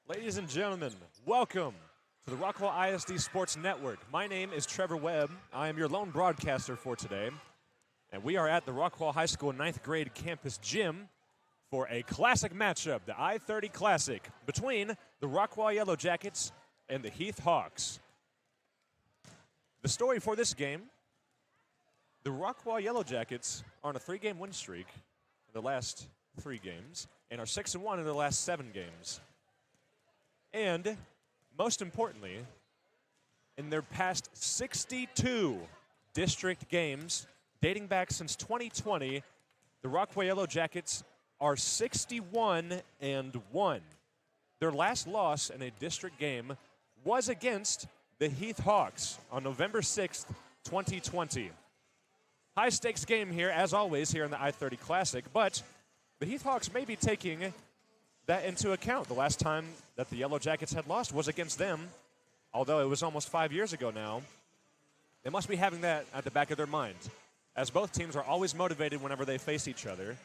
Ladies and gentlemen, welcome to the Rockwall ISD Sports Network. My name is Trevor Webb. I am your lone broadcaster for today. And we are at the Rockwall High School 9th grade campus gym for a classic matchup, the I-30 Classic, between the Rockwall Yellowjackets and the Heath Hawks. The story for this game, the Rockwall Yellowjackets are on a 3-game win streak in the last 3 games and are 6-1 in the last 7 games. And most importantly, in their past 62 district games, dating back since 2020, the Rockwall Yellowjackets are 61-1. Their last loss in a district game was against the Heath Hawks on November 6th, 2020. High stakes game here, as always, here in the I-30 Classic, but the Heath Hawks may be taking that into account. The last time that the Yellowjackets had lost was against them, although it was almost 5 years ago now. They must be having that at the back of their mind, as both teams are always motivated whenever they face each other,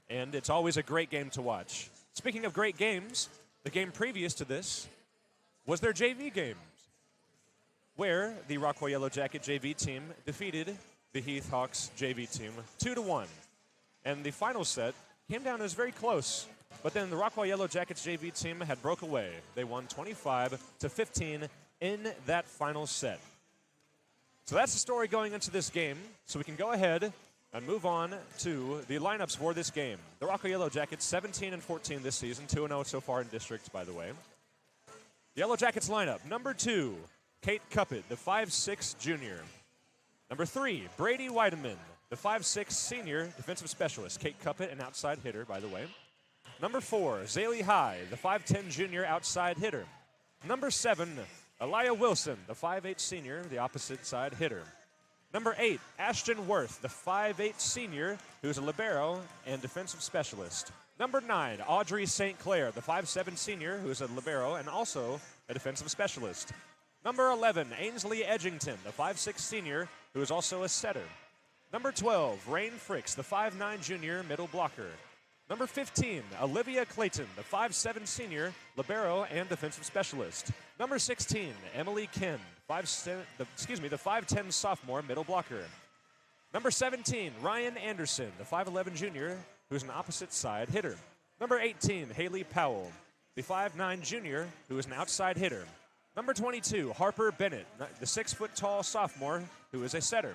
and it's always a great game to watch. Speaking of great games, the game previous to this was their JV games, where the Rockwall Yellowjacket JV team defeated the Heath Hawks JV team 2-1. And the final set came down as very close, but then the Rockwall Yellowjackets JV team had broke away. They won 25-15 in that final set. So that's the story going into this game. So we can go ahead and move on to the lineups for this game. The Rockwall Yellowjackets 17-14 this season, 2-0 so far in districts, by the way. The Yellowjackets lineup: number 2, Kate Cuppett, the 5'6" junior. Number 3, Brady Weideman, the 5'6" senior defensive specialist. Kate Cuppett, an outside hitter, by the way. Number 4, Zaylee High, the 5'10" junior outside hitter. Number 7, Elia Wilson, the 5'8" senior, the opposite side hitter. Number 8, Ashton Worth, the 5'8" senior, who's a libero and defensive specialist. Number 9, Audrey St. Clair, the 5'7" senior, who's a libero and also a defensive specialist. Number 11, Ainsley Edgington, the 5'6" senior, who is also a setter. Number 12, Rain Fricks, the 5'9" junior, middle blocker. Number 15, Olivia Clayton, the 5'7" senior, libero and defensive specialist. Number 16, Emily Ken, the 5'10" sophomore, middle blocker. Number 17, Ryan Anderson, the 5'11" junior, who's an opposite side hitter. Number 18, Haley Powell, the 5'9" junior, who is an outside hitter. Number 22, Harper Bennett, the 6-foot-tall sophomore, who is a setter.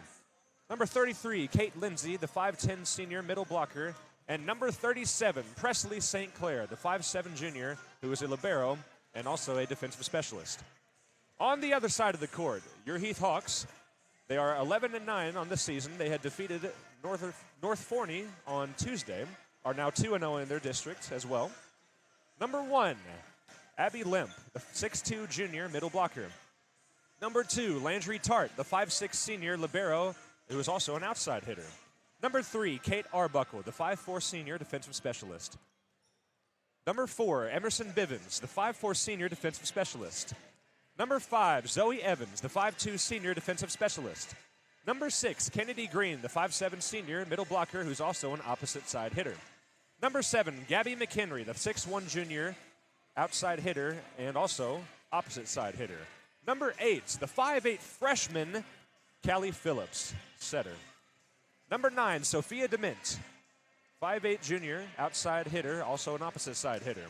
Number 33, Kate Lindsay, the 5'10" senior, middle blocker. And number 37, Presley St. Clair, the 5'7" junior, who is a libero and also a defensive specialist. On the other side of the court, your Heath Hawks, they are 11-9 on this season. They had defeated North Forney on Tuesday, are now 2-0 in their district as well. Number 1, Abby Lemp, the 6'2" junior, middle blocker. Number 2, Landry Tart, the 5'6" senior, libero, who is also an outside hitter. Number 3, Kate Arbuckle, the 5'4" senior defensive specialist. Number 4, Emerson Bivens, the 5'4" senior defensive specialist. Number 5, Zoe Evans, the 5'2" senior defensive specialist. Number 6, Kennedy Green, the 5'7" senior middle blocker, who's also an opposite side hitter. Number 7, Gabby McHenry, the 6'1" junior outside hitter and also opposite side hitter. Number 8, the 5'8" freshman, Callie Phillips, setter. Number 9, Sophia DeMint, 5'8" junior, outside hitter, also an opposite side hitter.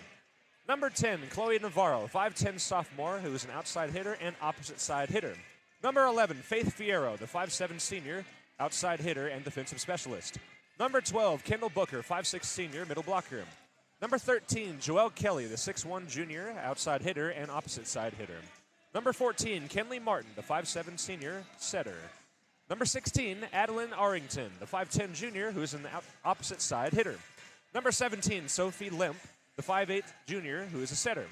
Number 10, Chloe Navarro, 5'10" sophomore, who is an outside hitter and opposite side hitter. Number 11, Faith Fierro, the 5'7" senior, outside hitter and defensive specialist. Number 12, Kendall Booker, 5'6" senior, middle blocker. Number 13, Joelle Kelly, the 6'1" junior, outside hitter and opposite side hitter. Number 14, Kenley Martin, the 5'7" senior, setter. Number 16, Adeline Arrington, the 5'10" junior, who is an opposite side hitter. Number 17, Sophie Lemp, the 5'8" junior, who is a setter.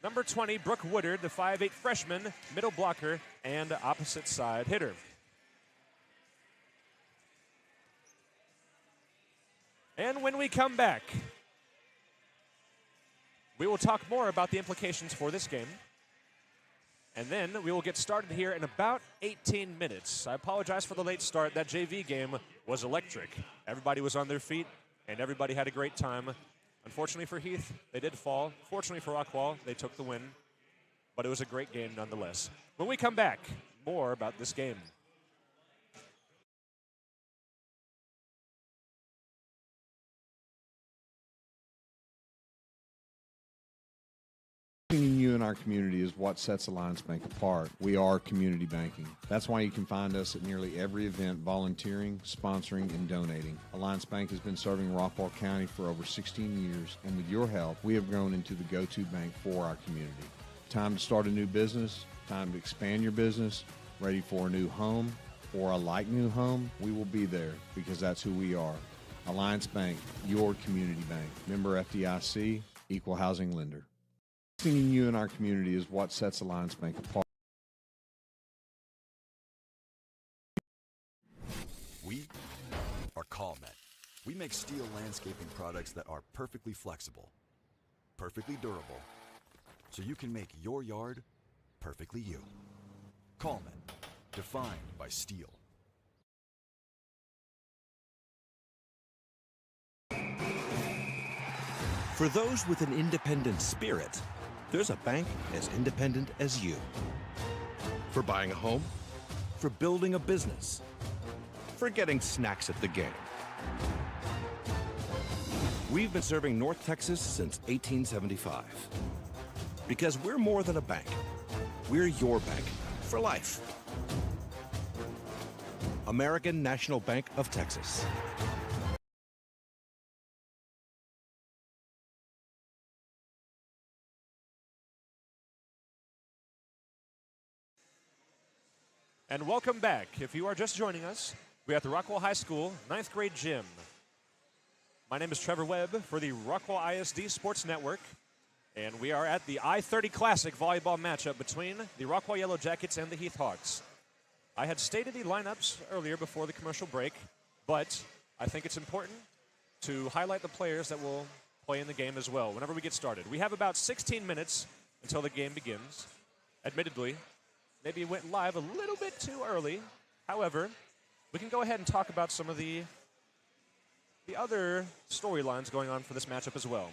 Number 20, Brooke Woodard, the 5'8" freshman, middle blocker, and opposite side hitter. And when we come back, we will talk more about the implications for this game. And then we will get started here in about 18 minutes. I apologize for the late start. That JV game was electric. Everybody was on their feet, and everybody had a great time. Unfortunately for Heath, they did fall. Fortunately for Rockwall, they took the win. But it was a great game nonetheless. When we come back, more about this game. You in our community is what sets Alliance Bank apart. We are community banking. That's why you can find us at nearly every event volunteering, sponsoring, and donating. Alliance Bank has been serving Rockwall County for over 16 years, and with your help, we have grown into the go-to bank for our community. Time to start a new business, time to expand your business, ready for a new home or a like new home, we will be there because that's who we are. Alliance Bank, your community bank. Member FDIC, equal housing lender. Seeing you in our community is what sets Alliance Bank apart. We are CallMet. We make steel landscaping products that are perfectly flexible, perfectly durable, so you can make your yard perfectly you. CallMet, defined by steel. For those with an independent spirit, there's a bank as independent as you. For buying a home, for building a business, for getting snacks at the game. We've been serving North Texas since 1875. Because we're more than a bank. We're your bank for life. American National Bank of Texas. And welcome back. If you are just joining us, we're at the Rockwall High School 9th grade gym. My name is Trevor Webb for the Rockwall ISD Sports Network, and we are at the I-30 Classic volleyball matchup between the Rockwall Yellowjackets and the Heath Hawks. I had stated the lineups earlier before the commercial break, but I think it's important to highlight the players that will play in the game as well whenever we get started. We have about 16 minutes until the game begins. Admittedly, maybe it went live a little bit too early. However, we can go ahead and talk about some of the other storylines going on for this matchup as well.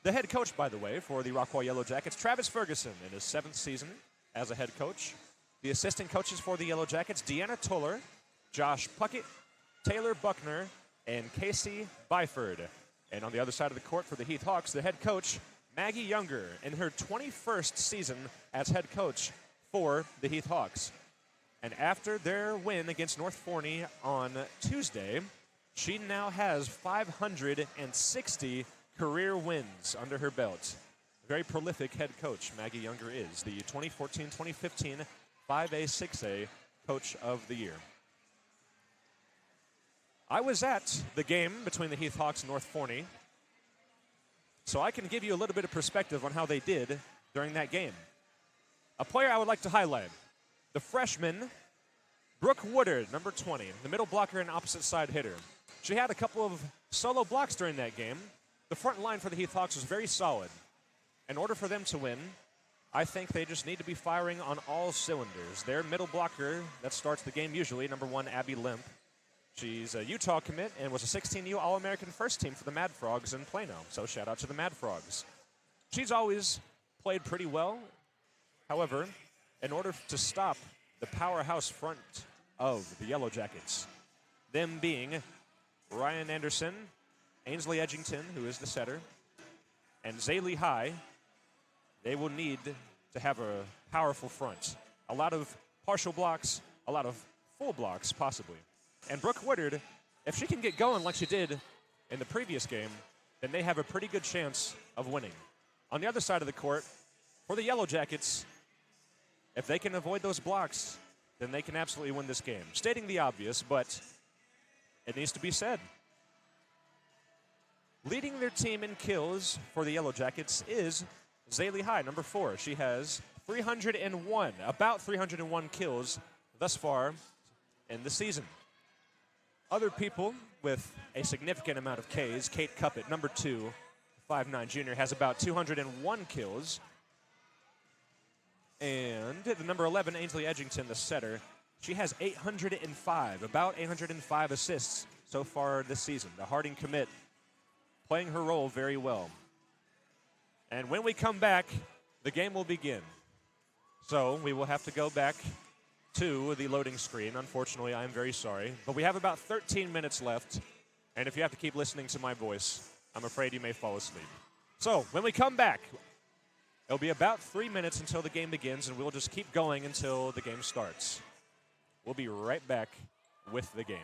The head coach, by the way, for the Rockwall Yellowjackets, Travis Ferguson, in his 7th season as a head coach. The assistant coaches for the Yellowjackets, Deanna Toller, Josh Puckett, Taylor Buckner, and Casey Byford. And on the other side of the court for the Heath Hawks, the head coach, Maggie Younger, in her 21st season as head coach for the Heath Hawks. And after their win against North Forney on Tuesday, she now has 560 career wins under her belt. Very prolific head coach, Maggie Younger is, the 2014-2015 5A, 6A Coach of the Year. I was at the game between the Heath Hawks and North Forney, so I can give you a little bit of perspective on how they did during that game. A player I would like to highlight, the freshman, Brooke Woodard, number 20, the middle blocker and opposite side hitter. She had a couple of solo blocks during that game. The front line for the Heath Hawks was very solid. In order for them to win, I think they just need to be firing on all cylinders. Their middle blocker that starts the game usually, number 1, Abby Limp. She's a Utah commit and was a 16U All-American first team for the Mad Frogs in Plano, so shout out to the Mad Frogs. She's always played pretty well. However, in order to stop the powerhouse front of the Yellowjackets, them being Ryan Anderson, Ainsley Edgington, who is the setter, and Zaylee High, they will need to have a powerful front. A lot of partial blocks, a lot of full blocks, possibly. And Brooke Woodard, if she can get going like she did in the previous game, then they have a pretty good chance of winning. On the other side of the court, for the Yellowjackets, if they can avoid those blocks, then they can absolutely win this game. Stating the obvious, but it needs to be said. Leading their team in kills for the Yellowjackets is Zaylee High, number 4. She has 301, about 301 kills thus far in the season. Other people with a significant amount of Ks, Kate Cuppett, number 2, 5'9" junior, has about 201 kills. And the number 11, Ainsley Edgington, the setter, she has 805, about 805 assists so far this season. The Harding commit playing her role very well. And when we come back, the game will begin. So we will have to go back to the loading screen. Unfortunately, I am very sorry. But we have about 13 minutes left. And if you have to keep listening to my voice, I'm afraid you may fall asleep. So when we come back, it'll be about 3 minutes until the game begins, and we'll just keep going until the game starts. We'll be right back with the game.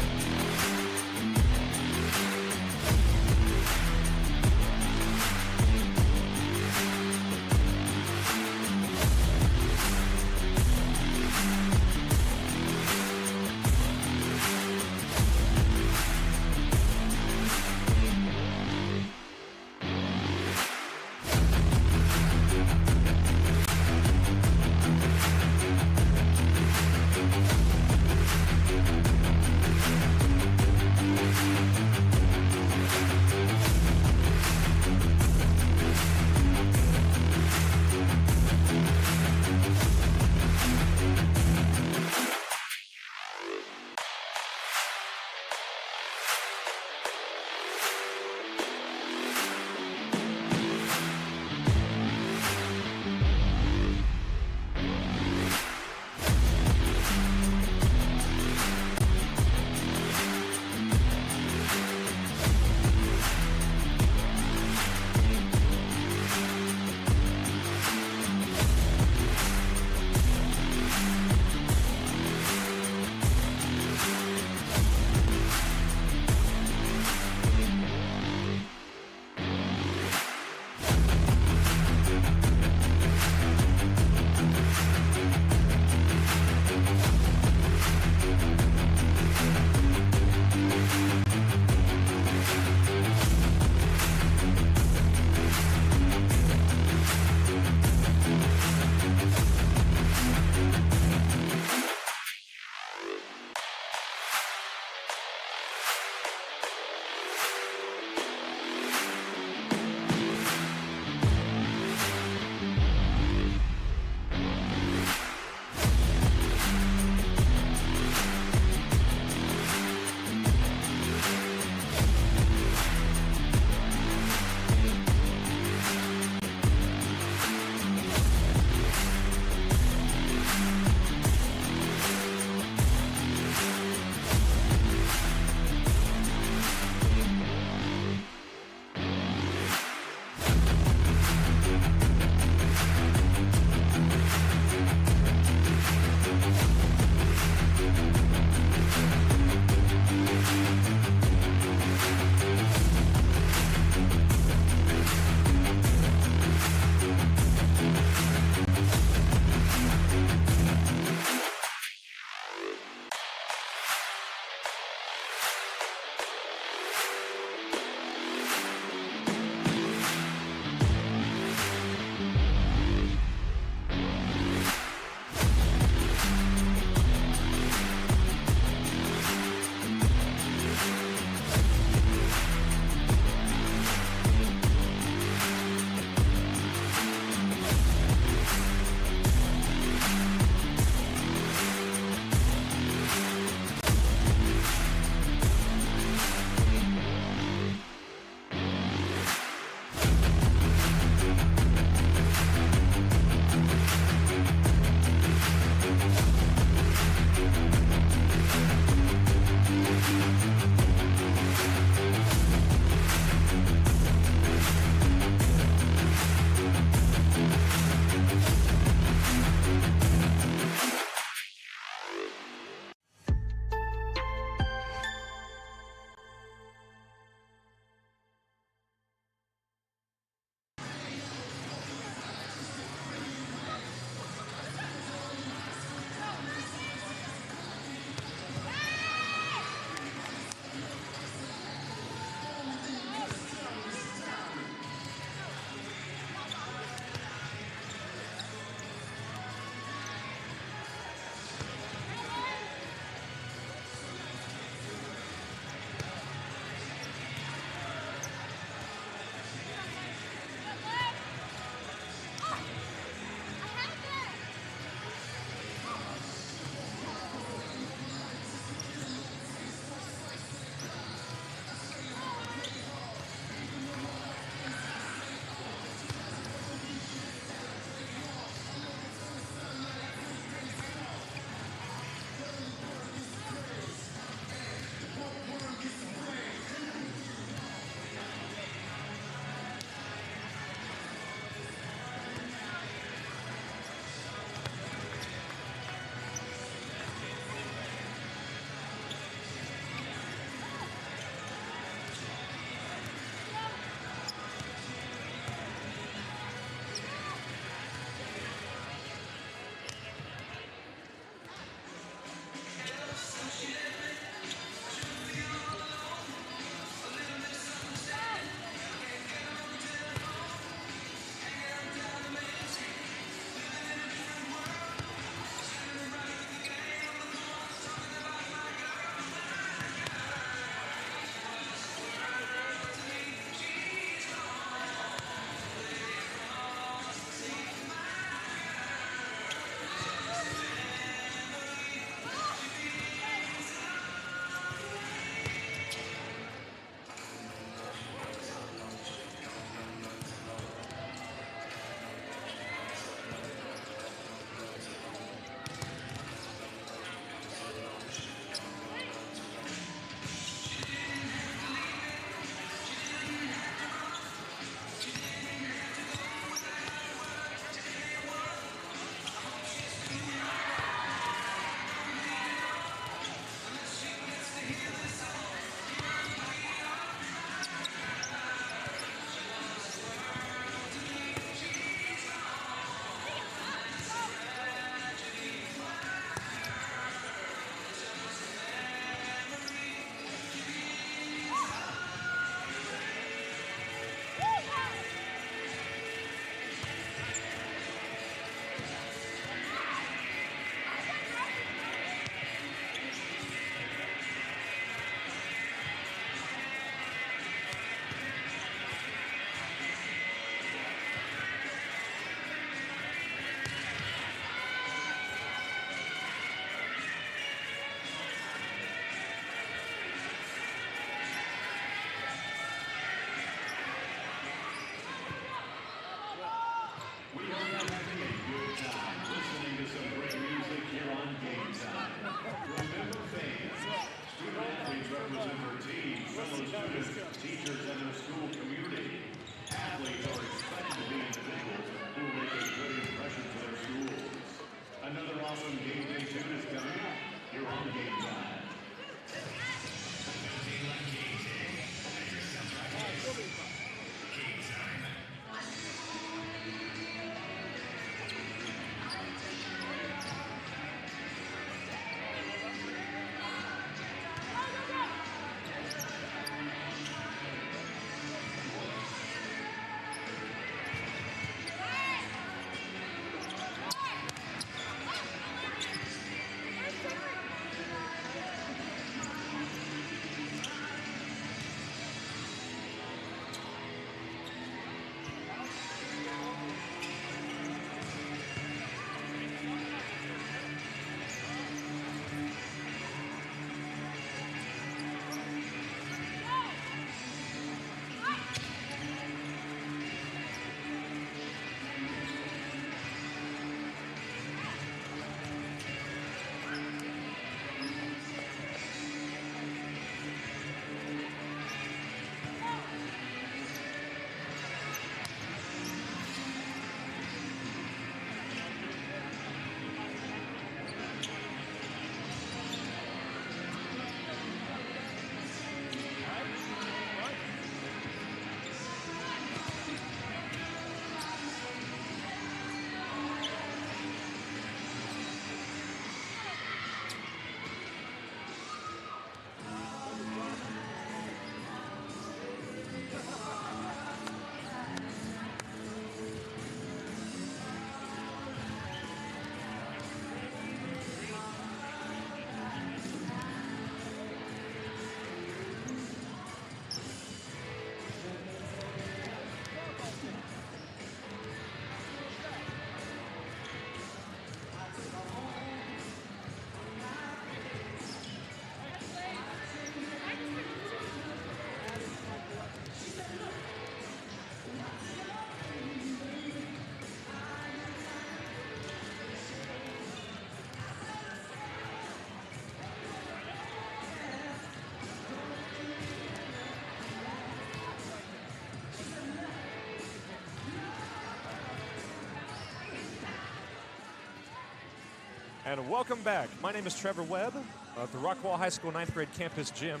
And welcome back. My name is Trevor Webb at the Rockwall High School 9th grade campus gym.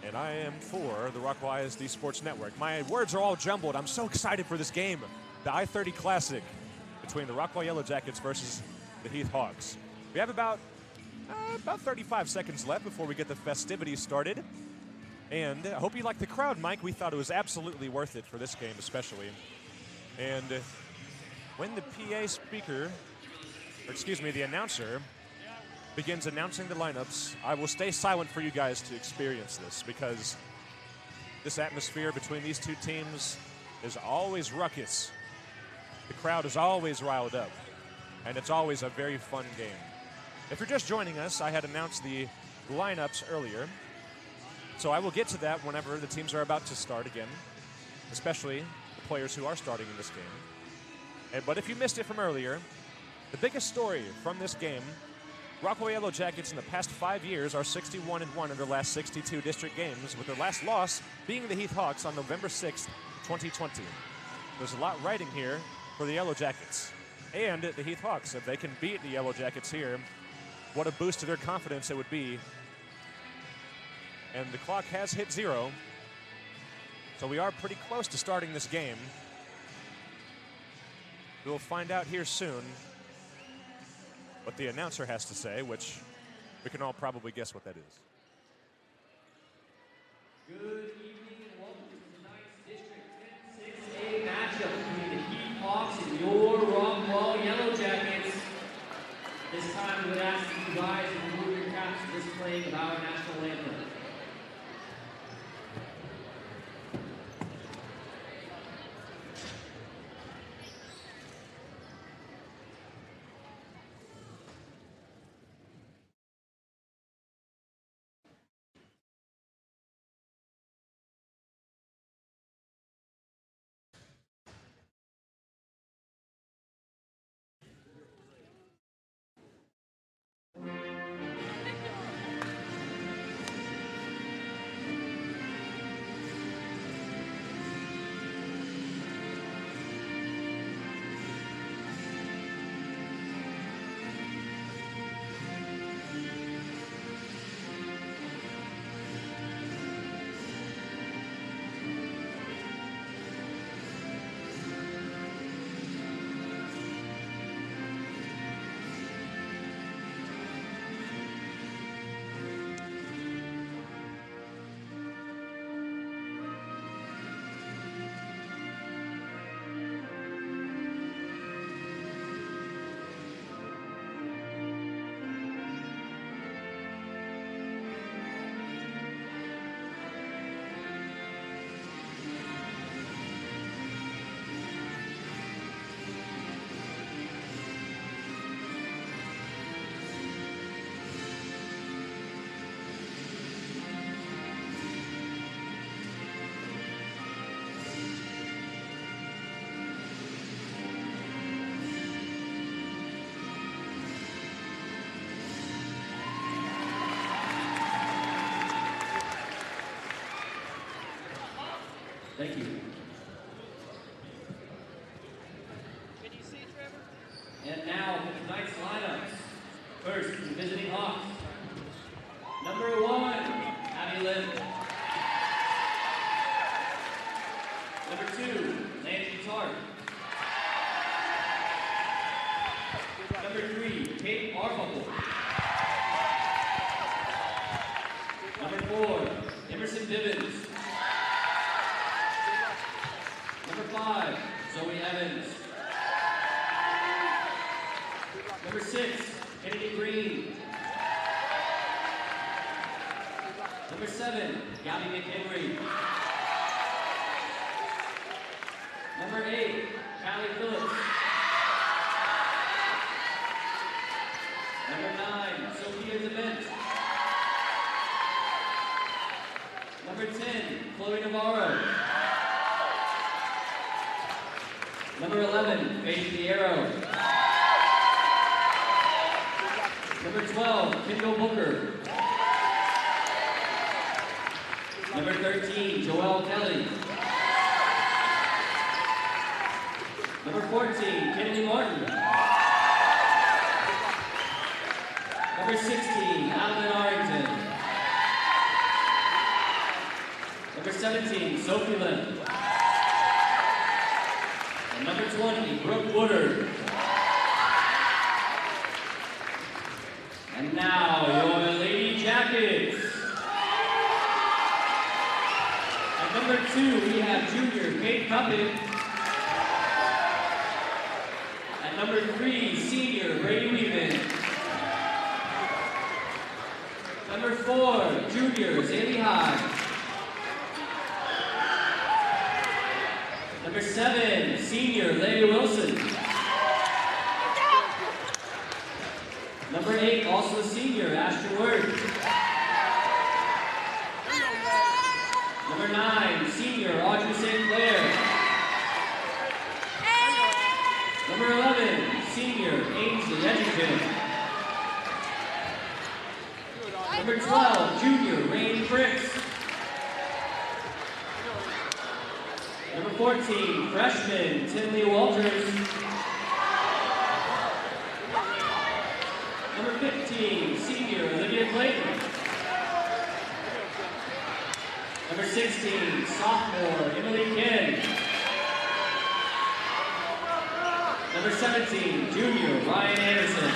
And I am for the Rockwall ISD Sports Network. My words are all jumbled. I'm so excited for this game. The I-30 Classic between the Rockwall Yellowjackets versus the Heath Hawks. We have about 35 seconds left before we get the festivities started. And I hope you like the crowd, Mike. We thought it was absolutely worth it for this game especially. And when the PA speaker, or excuse me, the announcer, begins announcing the lineups, I will stay silent for you guys to experience this, because this atmosphere between these two teams is always ruckus. The crowd is always riled up, and it's always a very fun game. If you're just joining us, I had announced the lineups earlier, so I will get to that whenever the teams are about to start again, especially the players who are starting in this game. But if you missed it from earlier, the biggest story from this game, Rockwall Yellowjackets in the past 5 years are 61-1 in their last 62 district games, with their last loss being the Heath Hawks on November 6th, 2020. There's a lot riding here for the Yellowjackets and the Heath Hawks. If they can beat the Yellowjackets here, what a boost to their confidence it would be. And the clock has hit 0, so we are pretty close to starting this game. We'll find out here soon what the announcer has to say, which we can all probably guess what that is. Good evening and welcome to tonight's District 10-6A matchup between the Heath Hawks and your Rockwall Yellowjackets. This time we would ask you guys to remove your caps for this playing of our national anthem. Thank you. Can you see, Trevor? And now for tonight's lineups. First, the visiting Hawks. Number 1, Abby Lynn. Number 2, Nancy Tart. Number 3, Kate Arbuckle. Number 4, Emerson Bivens. Number 5, Zoe Evans. Number 6, Kennedy Green. Number 7, Gabby McHenry. Number 8, Callie Phillips. Number 9, Sophia Dement. Number 10, Chloe Navarro. Number 11, Faith Piero. Number 12, Kendall Booker. Number 13, Joelle Kelly. Number 14, Kennedy Martin. Number 16, Adeline Arrington. Number 17, Sophie Lynn. And number 20, Brooke Woodard. And now, your Lady Jackets. At number 2, we have junior Kate Puppet. At number 3, senior Brady Weeman. Number 4, junior Zaylee High. Number 7, senior Leia Wilson. Number 8, also a senior, Ashton Word. Number 9, senior Audrey St. Clair. Number 11, senior Ainsley Edgington. Number 12, junior Rain Fricks. Number 14, freshman Tinley Walters. Number 15, senior Olivia Clayton. Number 16, sophomore Emily Ken. Number 17, junior Ryan Anderson.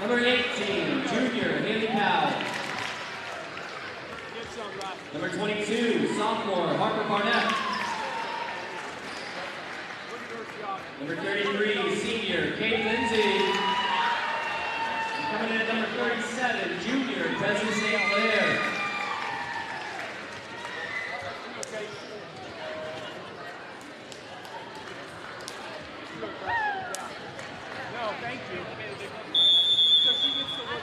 Number 18, junior Haley Powell. Number 22, sophomore Harper Barnett. Number 33, senior Kate Lindsay. And coming in at number 37, junior President St. Clair. No, thank you. So she gets to look.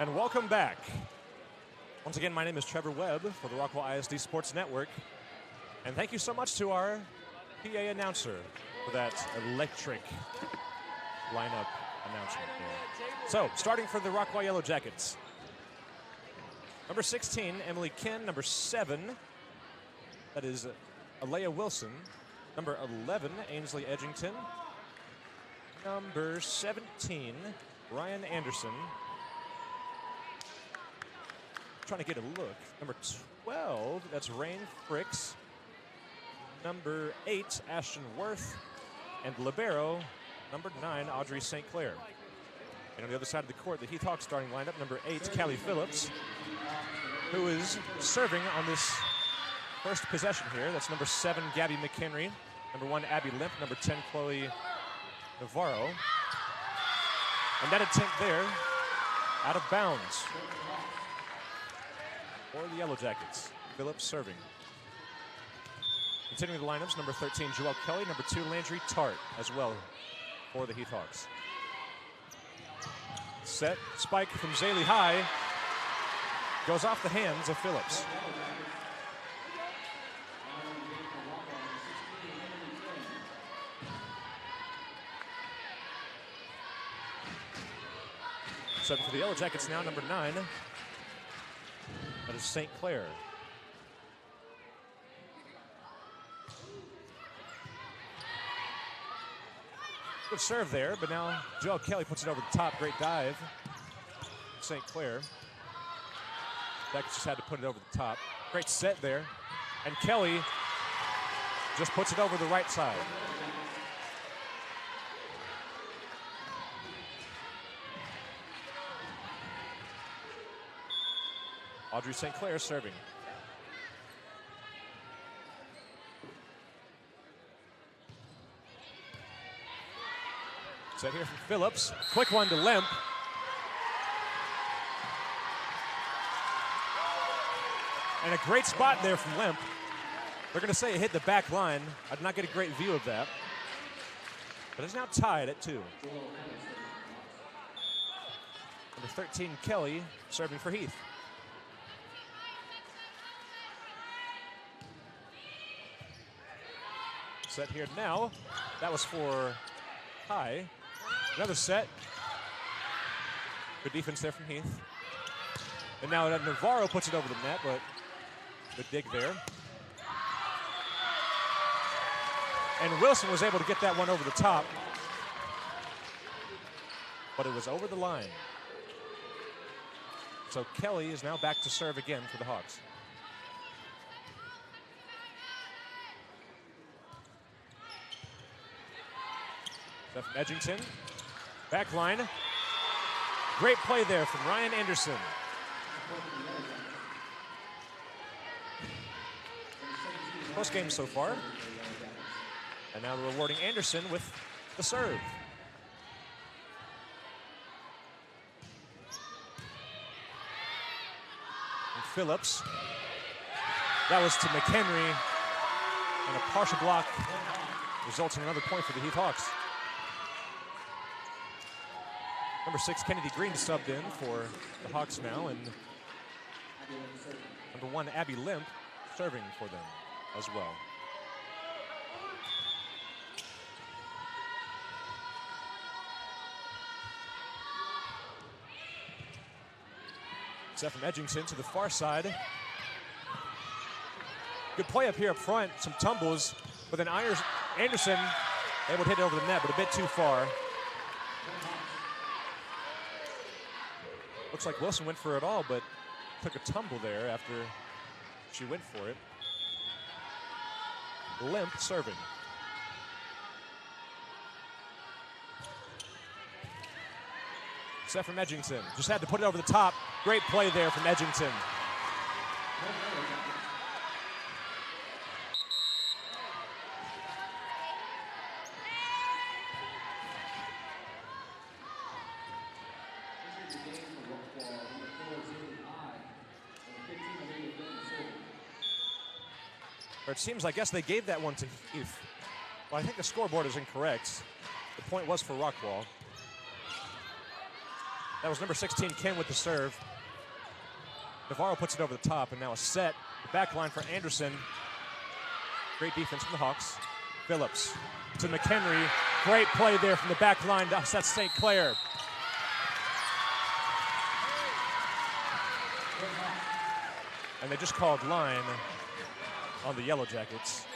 And welcome back. Once again, my name is Trevor Webb for the Rockwall ISD Sports Network. And thank you so much to our PA announcer for that electric lineup announcement here. So, starting for the Rockwall Yellowjackets. Number 16, Emily Ken. Number 7, that is Alea Wilson. Number 11, Ainsley Edgington. Number 17, Ryan Anderson. Trying to get a look. Number 12, that's Rain Fricks. Number 8, Ashton Worth. And libero, number 9, Audrey St. Clair. And on the other side of the court, the Heath Hawks starting lineup, number 8, Callie Phillips, who is serving on this first possession here. That's number 7, Gabby McHenry. Number 1, Abby Limp. Number 10, Chloe Navarro. And that attempt there, out of bounds for the Yellowjackets. Phillips serving. Continuing the lineups, number 13, Joelle Kelly. Number 2, Landry Tart as well for the Heath Hawks. Set, spike from Zaylee High. Goes off the hands of Phillips. Seven for the Yellowjackets now, number 9. That is St. Clair. Good serve there, but now Joelle Kelly puts it over the top. Great dive. St. Clair. Beck just had to put it over the top. Great set there. And Kelly just puts it over the right side. Audrey St. Clair serving. Set here from Phillips. Quick one to Limp. And a great spot there from Limp. They're going to say it hit the back line. I did not get a great view of that. But it's now tied at 2. Number 13, Kelly, serving for Heath. Set here now. That was for High. Another set. Good defense there from Heath. And now Navarro puts it over the net, but good dig there. And Wilson was able to get that one over the top, but it was over the line. So Kelly is now back to serve again for the Hawks. Steph Edgington, back line. Great play there from Ryan Anderson. Close game so far. And now they're rewarding Anderson with the serve. And Phillips. That was to McHenry. And a partial block results in another point for the Heath Hawks. Number 6, Kennedy Green subbed in for the Hawks now, and number 1, Abby Limp, serving for them as well. Set from Edgington to the far side. Good play up here up front, some tumbles, but then Anderson able to hit it over the net, but a bit too far. Looks like Wilson went for it all, but took a tumble there after she went for it. Limp serving. Set from Edgington. Just had to put it over the top. Great play there from Edgington. Or it seems, I guess they gave that one to Heath. Well, I think the scoreboard is incorrect. The point was for Rockwall. That was number 16, Ken, with the serve. Navarro puts it over the top, and now a set. The back line for Anderson. Great defense from the Hawks. Phillips to McHenry. Great play there from the back line. That's St. Clair. And they just called line on the Yellowjackets.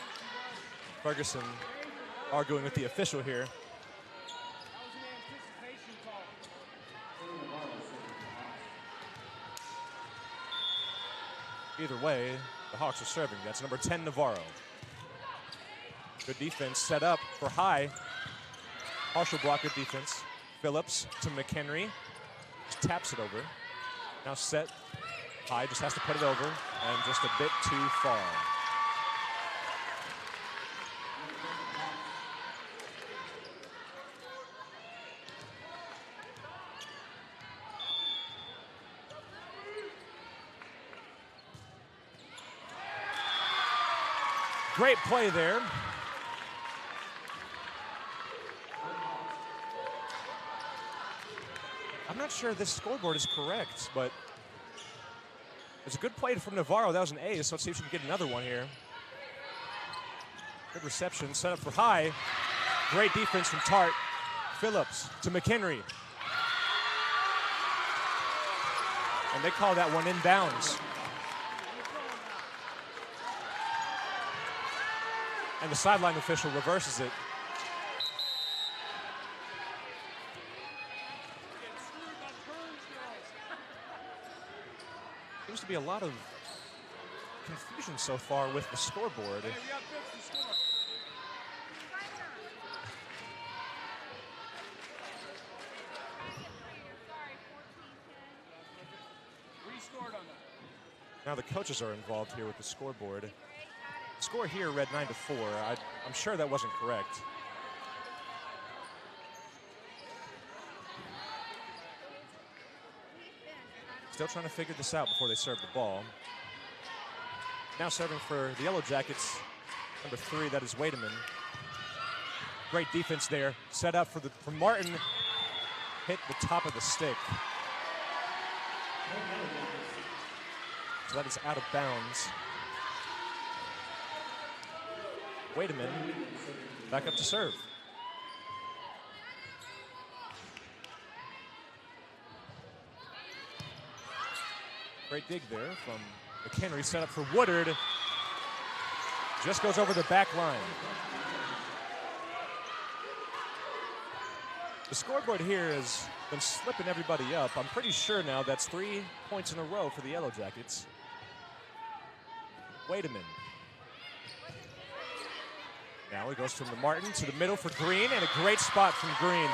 Ferguson arguing with the official here. Either way, the Hawks are serving. That's number 10, Navarro. Good defense set up for High. Partial block, good defense. Phillips to McHenry. Just taps it over. Now set. High just has to put it over, and just a bit too far. Great play there. I'm not sure this scoreboard is correct, but it's a good play from Navarro. That was an ace, so let's see if we can get another one here. Good reception, set up for High. Great defense from Tart. Phillips to McHenry. And they call that one inbounds. And the sideline official reverses it. Seems to be a lot of confusion so far with the scoreboard. Now the coaches are involved here with the scoreboard. The score here read 9-4. I'm sure that wasn't correct. Still trying to figure this out before they serve the ball. Now serving for the Yellowjackets, number 3, that is Wademan. Great defense there. Set up for Martin. Hit the top of the stick. So that is out of bounds. Wademan back up to serve. Great dig there from McHenry, set up for Woodard. Just goes over the back line. The scoreboard here has been slipping everybody up. I'm pretty sure now that's 3 points in a row for the Yellowjackets. Wademan. Now he goes from the Martin to the middle for Green, and a great spot from Green.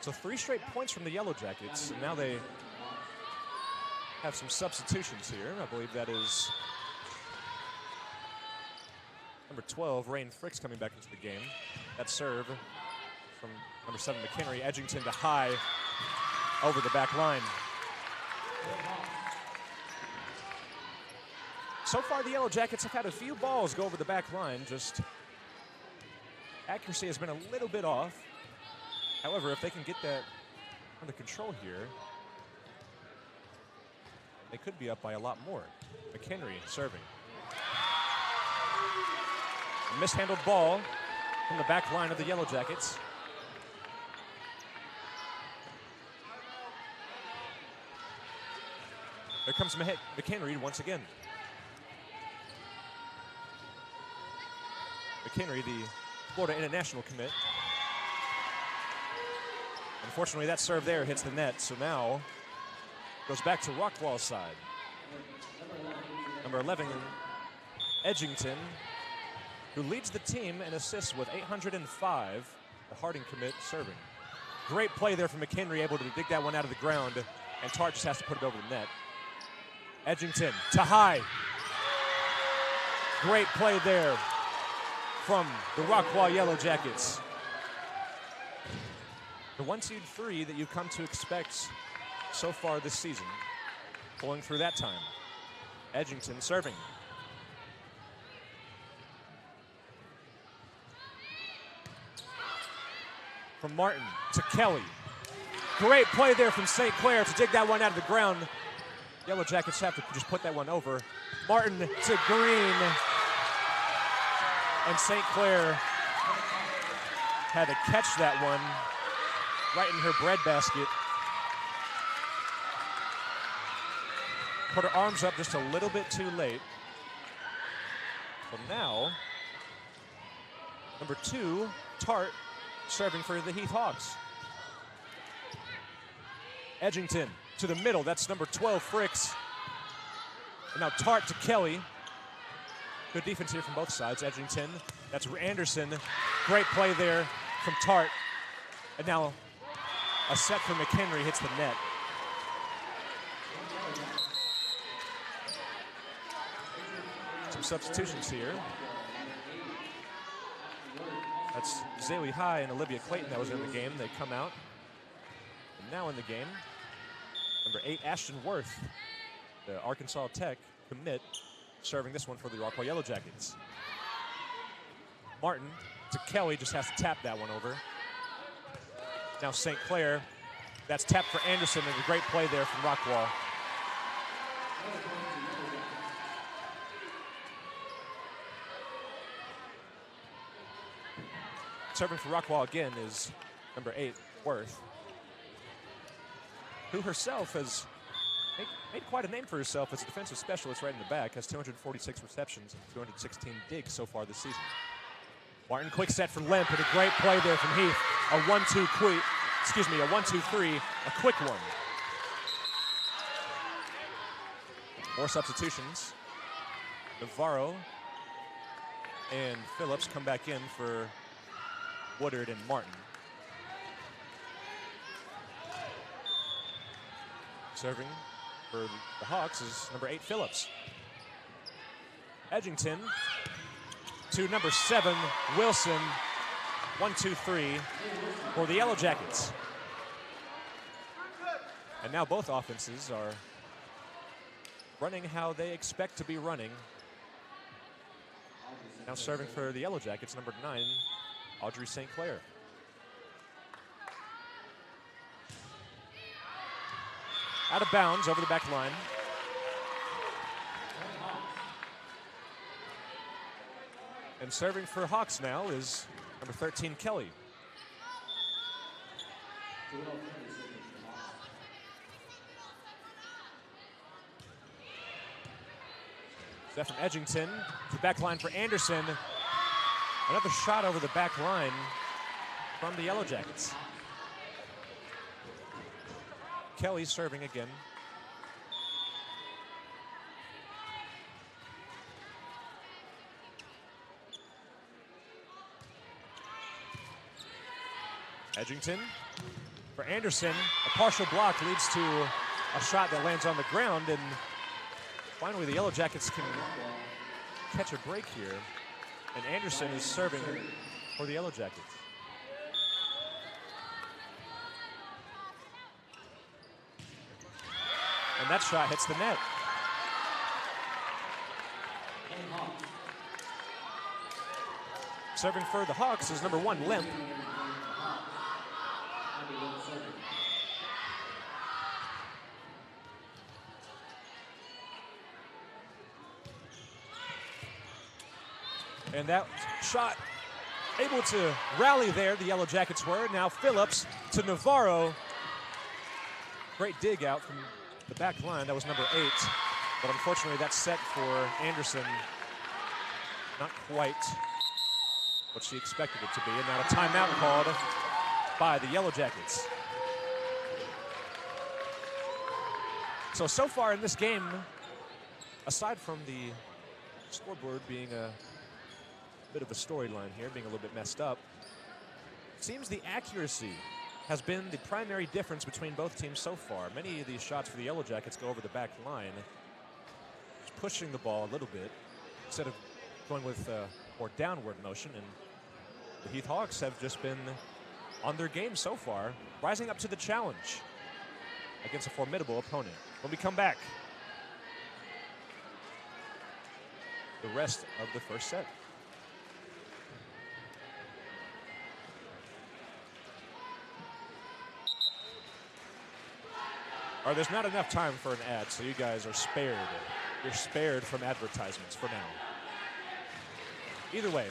So 3 straight points from the Yellowjackets, and now they have some substitutions here. I believe that is number 12, Rain Fricks, coming back into the game. That serve from number 7, McHenry. Edgington to High over the back line. So far, the Yellowjackets have had a few balls go over the back line. Just accuracy has been a little bit off. However, if they can get that under control here, they could be up by a lot more. McHenry serving. A mishandled ball from the back line of the Yellowjackets. There comes McHenry once again. McHenry, the Florida international commit. Unfortunately, that serve there hits the net, so now goes back to Rockwall's side. Number 11, Edgington, who leads the team in assists with 805, the Harding commit serving. Great play there from McHenry, able to dig that one out of the ground, and Tart just has to put it over the net. Edgington to High. Great play there from the Rockwall Yellowjackets. The 1-2-3 that you've come to expect so far this season, pulling through that time. Edgington serving. From Martin to Kelly. Great play there from St. Clair to dig that one out of the ground. Yellowjackets have to just put that one over. Martin to Green. And St. Clair had to catch that one right in her breadbasket. Put her arms up just a little bit too late. So now, number 2, Tart, serving for the Heath Hawks. Edgington to the middle. That's number 12, Fricks. And now Tart to Kelly. Good defense here from both sides. Edgington. That's Anderson. Great play there from Tart. And now a set from McHenry hits the net. Some substitutions here. That's Zaylee High and Olivia Clayton that was in the game. They come out. And now in the game, number 8, Ashton Worth, the Arkansas Tech commit, serving this one for the Rockwall Yellowjackets. Martin to Kelly, just has to tap that one over. Now St. Clair, that's tapped for Anderson, and a great play there from Rockwall. Serving for Rockwall again is number 8, Worth, who herself has made quite a name for herself as a defensive specialist right in the back, has 246 receptions and 216 digs so far this season. Martin, quick set for Limp, and a great play there from Heath. A 1-2-3, a quick one. More substitutions. Navarro and Phillips come back in for Woodard and Martin. Serving for the Hawks is number 8, Phillips. Edgington to number 7, Wilson. 1-2-3 for the Yellowjackets. And now both offenses are running how they expect to be running. Now serving for the Yellowjackets, number 9, Audrey St. Clair. Out of bounds over the back line. And serving for Hawks now is number 13, Kelly. Set from Edgington to the back line for Anderson. Another shot over the back line from the Yellowjackets. Kelly serving again. Edgington for Anderson. A partial block leads to a shot that lands on the ground, and finally the Yellowjackets can catch a break here. And Anderson is serving for the Yellowjackets. And that shot hits the net. Serving for the Hawks is number 1, Limp. And that shot, able to rally there, the Yellowjackets were. Now Phillips to Navarro. Great dig out from the back line. That was number 8. But unfortunately, that set for Anderson, not quite what she expected it to be. And now a timeout called by the Yellowjackets. So far in this game, aside from the scoreboard being a bit of a storyline here, being a little bit messed up, it seems the accuracy has been the primary difference between both teams so far. Many of these shots for the Yellowjackets go over the back line, just pushing the ball a little bit instead of going with more downward motion. And the Heath Hawks have just been on their game so far, rising up to the challenge against a formidable opponent. When we come back, the rest of the first set. All right, there's not enough time for an ad, so you guys are spared. You're spared from advertisements for now. Either way,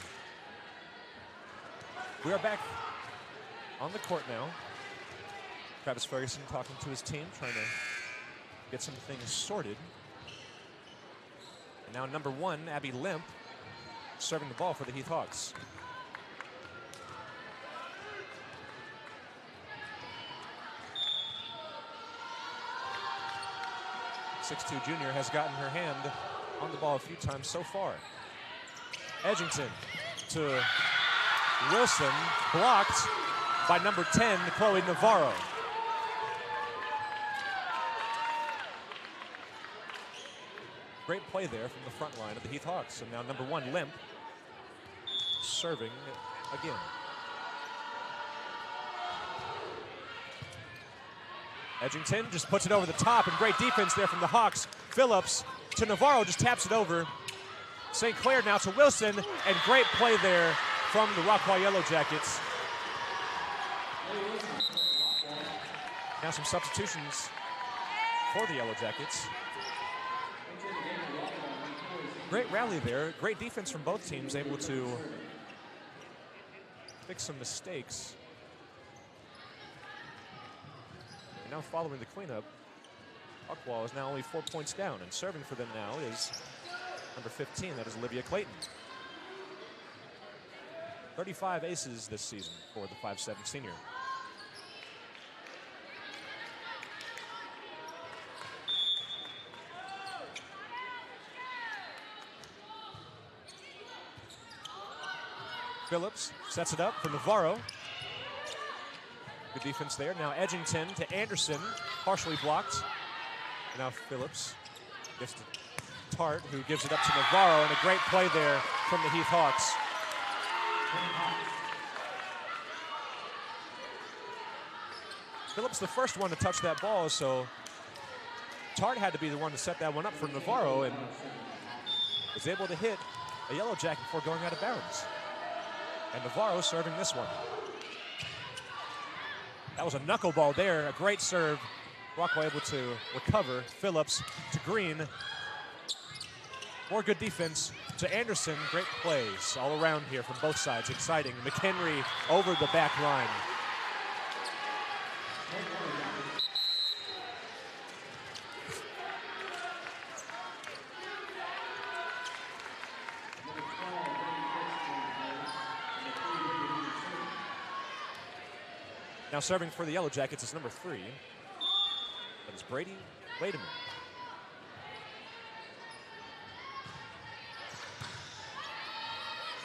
we are back on the court now. Travis Ferguson talking to his team, trying to get some things sorted. And now number 1, Abby Limp, serving the ball for the Heath Hawks. 6'2" junior has gotten her hand on the ball a few times so far. Edgington to Wilson, blocked by number 10, Chloe Navarro. Great play there from the front line of the Heath Hawks. So now number 1, Limp, serving again. Edgington just puts it over the top, and great defense there from the Hawks. Phillips to Navarro, just taps it over. St. Clair now to Wilson, and great play there from the Rockwall Yellowjackets. Now some substitutions for the Yellowjackets. Great rally there, great defense from both teams, able to fix some mistakes. And now following the cleanup, Rockwall is now only 4 points down, and serving for them now is number 15, that is Olivia Clayton. 35 aces this season for the 5'7" senior. Phillips sets it up for Navarro. Good defense there. Now Edgington to Anderson, partially blocked. Now Phillips gets to Tart, who gives it up to Navarro, and a great play there from the Heath Hawks. Phillips the first one to touch that ball, so Tart had to be the one to set that one up for Navarro, and was able to hit a Yellow Jacket before going out of bounds. And Navarro serving this one. That was a knuckleball there, a great serve. Rockwall able to recover. Phillips to Green. More good defense to Anderson. Great plays all around here from both sides. Exciting. McHenry over the back line. Now serving for the Yellow Jackets is number 3. That is Brady Lademan.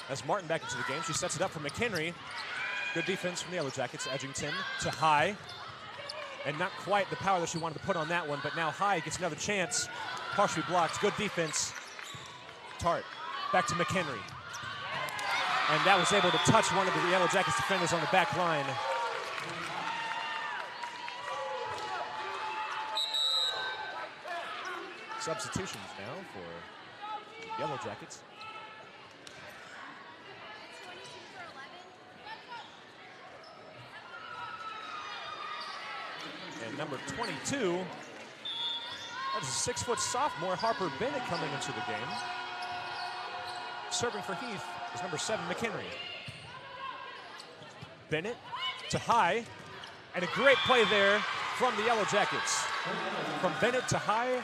As Martin back into the game, she sets it up for McHenry. Good defense from the Yellow Jackets. Edgington to High. And not quite the power that she wanted to put on that one, but now High gets another chance. Partially blocked. Good defense. Tart back to McHenry. And that was able to touch one of the Yellow Jackets defenders on the back line. Substitutions now for the Yellow Jackets. And number 22, that is a 6-foot sophomore, Harper Bennett, coming into the game. Serving for Heath is number 7, McHenry. Bennett to High, and a great play there from the Yellow Jackets. From Bennett to High,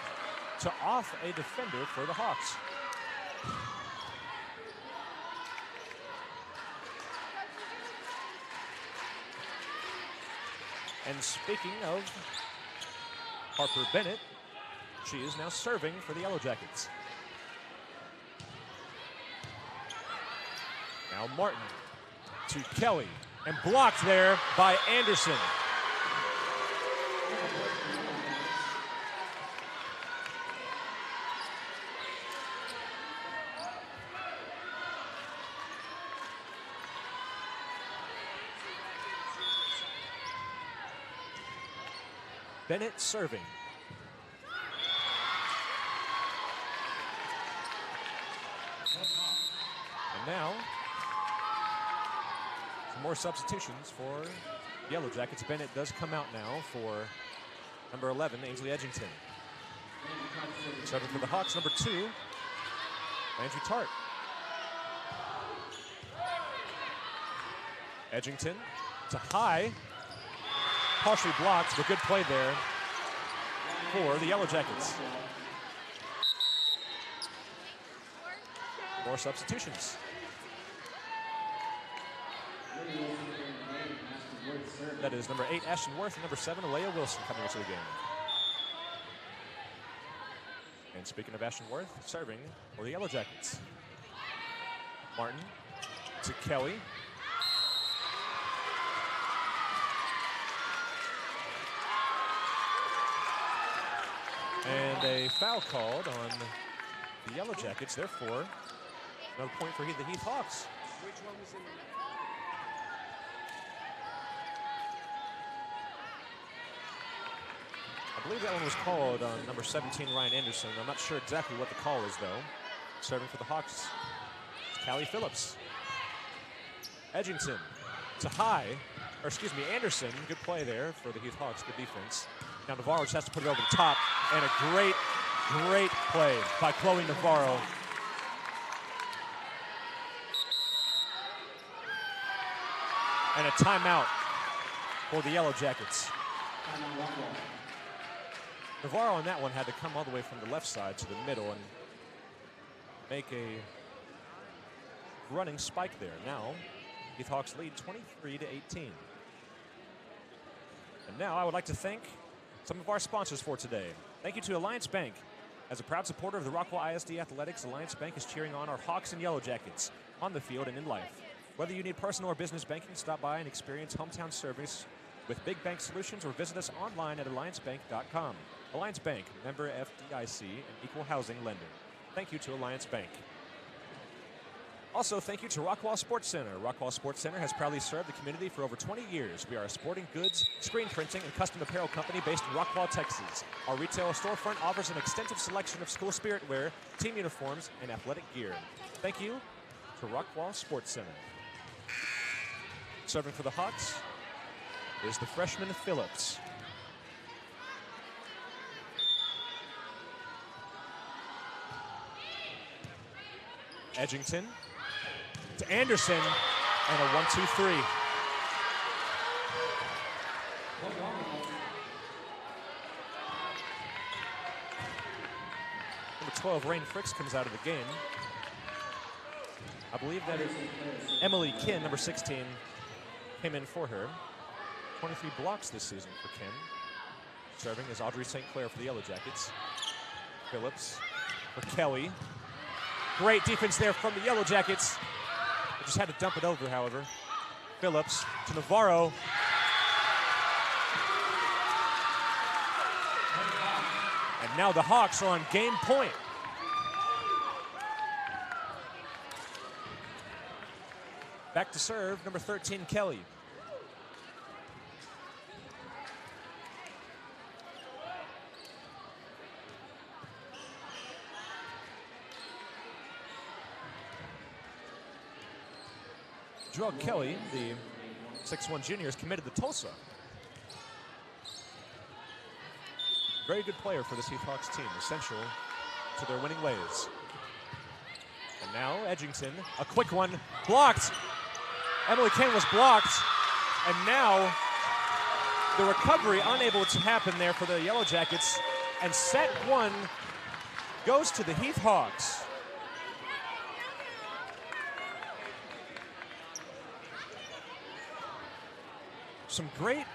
to off a defender for the Hawks. And speaking of Harper Bennett, she is now serving for the Yellow Jackets. Now Martin to Kelly, and blocked there by Anderson. Bennett serving. And now, some more substitutions for Yellow Jackets. Bennett does come out now for number 11, Ainsley Edgington. Serving for the Hawks, number 2, Andrew Tart. Edgington to High. Partially blocked, but good play there for the Yellow Jackets. More substitutions. That is number 8, Ashton Worth, and number 7, Alea Wilson, coming into the game. And speaking of Ashton Worth, serving for the Yellowjackets. Martin to Kelly. And a foul called on the Yellowjackets, therefore, another point for the Heath Hawks. Which one was in the I believe that one was called on number 17, Ryan Anderson. I'm not sure exactly what the call is, though. Serving for the Hawks, it's Callie Phillips. Edgington to Anderson. Good play there for the Heath Hawks, good defense. Now Navarro just has to put it over the top, and a great play by Chloe Navarro. And a timeout for the Yellowjackets. Navarro on that one had to come all the way from the left side to the middle and make a running spike there. Now, Heath Hawks lead 23-18. And now I would like to thank some of our sponsors for today. Thank you to Alliance Bank. As a proud supporter of the Rockwall ISD Athletics, Alliance Bank is cheering on our Hawks and Yellowjackets on the field and in life. Whether you need personal or business banking, stop by and experience hometown service with Big Bank Solutions or visit us online at alliancebank.com. Alliance Bank, member FDIC, and equal housing lender. Thank you to Alliance Bank. Also, thank you to Rockwall Sports Center. Rockwall Sports Center has proudly served the community for over 20 years. We are a sporting goods, screen printing, and custom apparel company based in Rockwall, Texas. Our retail storefront offers an extensive selection of school spirit wear, team uniforms, and athletic gear. Thank you to Rockwall Sports Center. Serving for the Hawks is the freshman Phillips. Edgington to Anderson, and a 1-2-3. Number 12, Rain Fricks, comes out of the game. I believe that Emily Kinn, number 16, came in for her. 23 blocks this season for Kinn. Serving is Audrey St. Clair for the Yellowjackets. Phillips for Kelly. Great defense there from the Yellowjackets. They just had to dump it over, however. Phillips to Navarro. And now the Hawks are on game point. Back to serve, number 13, Kelly. Joel Kelly, the 6'1 junior, is committed to Tulsa. Very good player for this Heath Hawks team, essential to their winning ways. And now Edgington, a quick one, blocked. Emily Kane was blocked, and now the recovery unable to happen there for the Yellowjackets, and set one goes to the Heath Hawks. Some great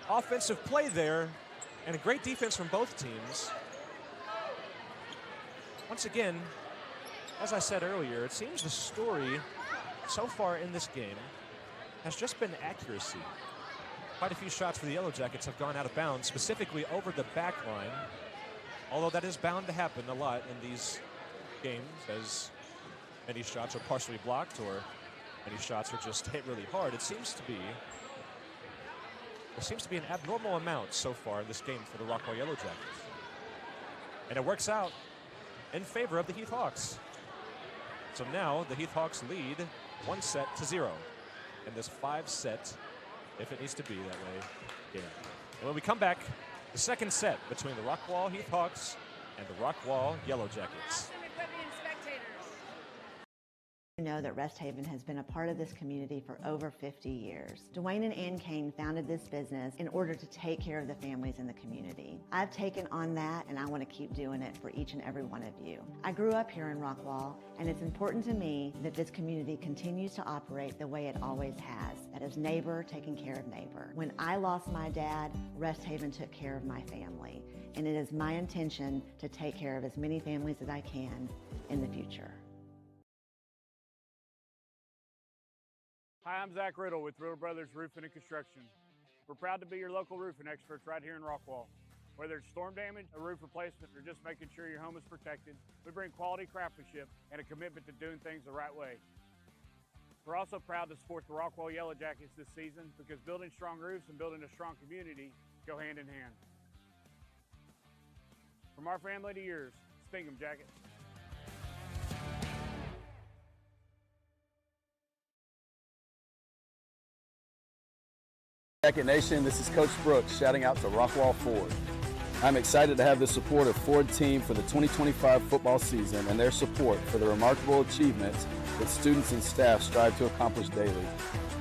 offensive play there, and a great defense from both teams. Once again, as I said earlier, it seems the story so far in this game has just been accuracy. Quite a few shots for the Yellowjackets have gone out of bounds, specifically over the back line, although that is bound to happen a lot in these games, as many shots are partially blocked or many shots are just hit really hard. There seems to be an abnormal amount so far in this game for the Rockwall Yellowjackets. And it works out in favor of the Heath Hawks. So now the Heath Hawks lead 1-0 in this 5-set, if it needs to be that way, game. And when we come back, the second set between the Rockwall Heath Hawks and the Rockwall Yellowjackets. You know that Rest Haven has been a part of this community for over 50 years. Dwayne and Ann Kane founded this business in order to take care of the families in the community. I've taken on that, and I want to keep doing it for each and every one of you. I grew up here in Rockwall, and it's important to me that this community continues to operate the way it always has. That is neighbor taking care of neighbor. When I lost my dad, Rest Haven took care of my family. and it is my intention to take care of as many families as I can in the future. Hi, I'm Zach Riddle with Riddle Brothers Roofing and Construction. We're proud to be your local roofing experts right here in Rockwall. Whether it's storm damage, a roof replacement, or just making sure your home is protected, we bring quality craftsmanship and a commitment to doing things the right way. We're also proud to support the Rockwall Yellowjackets this season because building strong roofs and building a strong community go hand in hand. From our family to yours, sting 'em, Jackets. Jacket Nation, this is Coach Brooks shouting out to Rockwall Ford. I'm excited to have the support of Ford team for the 2025 football season and their support for the remarkable achievements that students and staff strive to accomplish daily.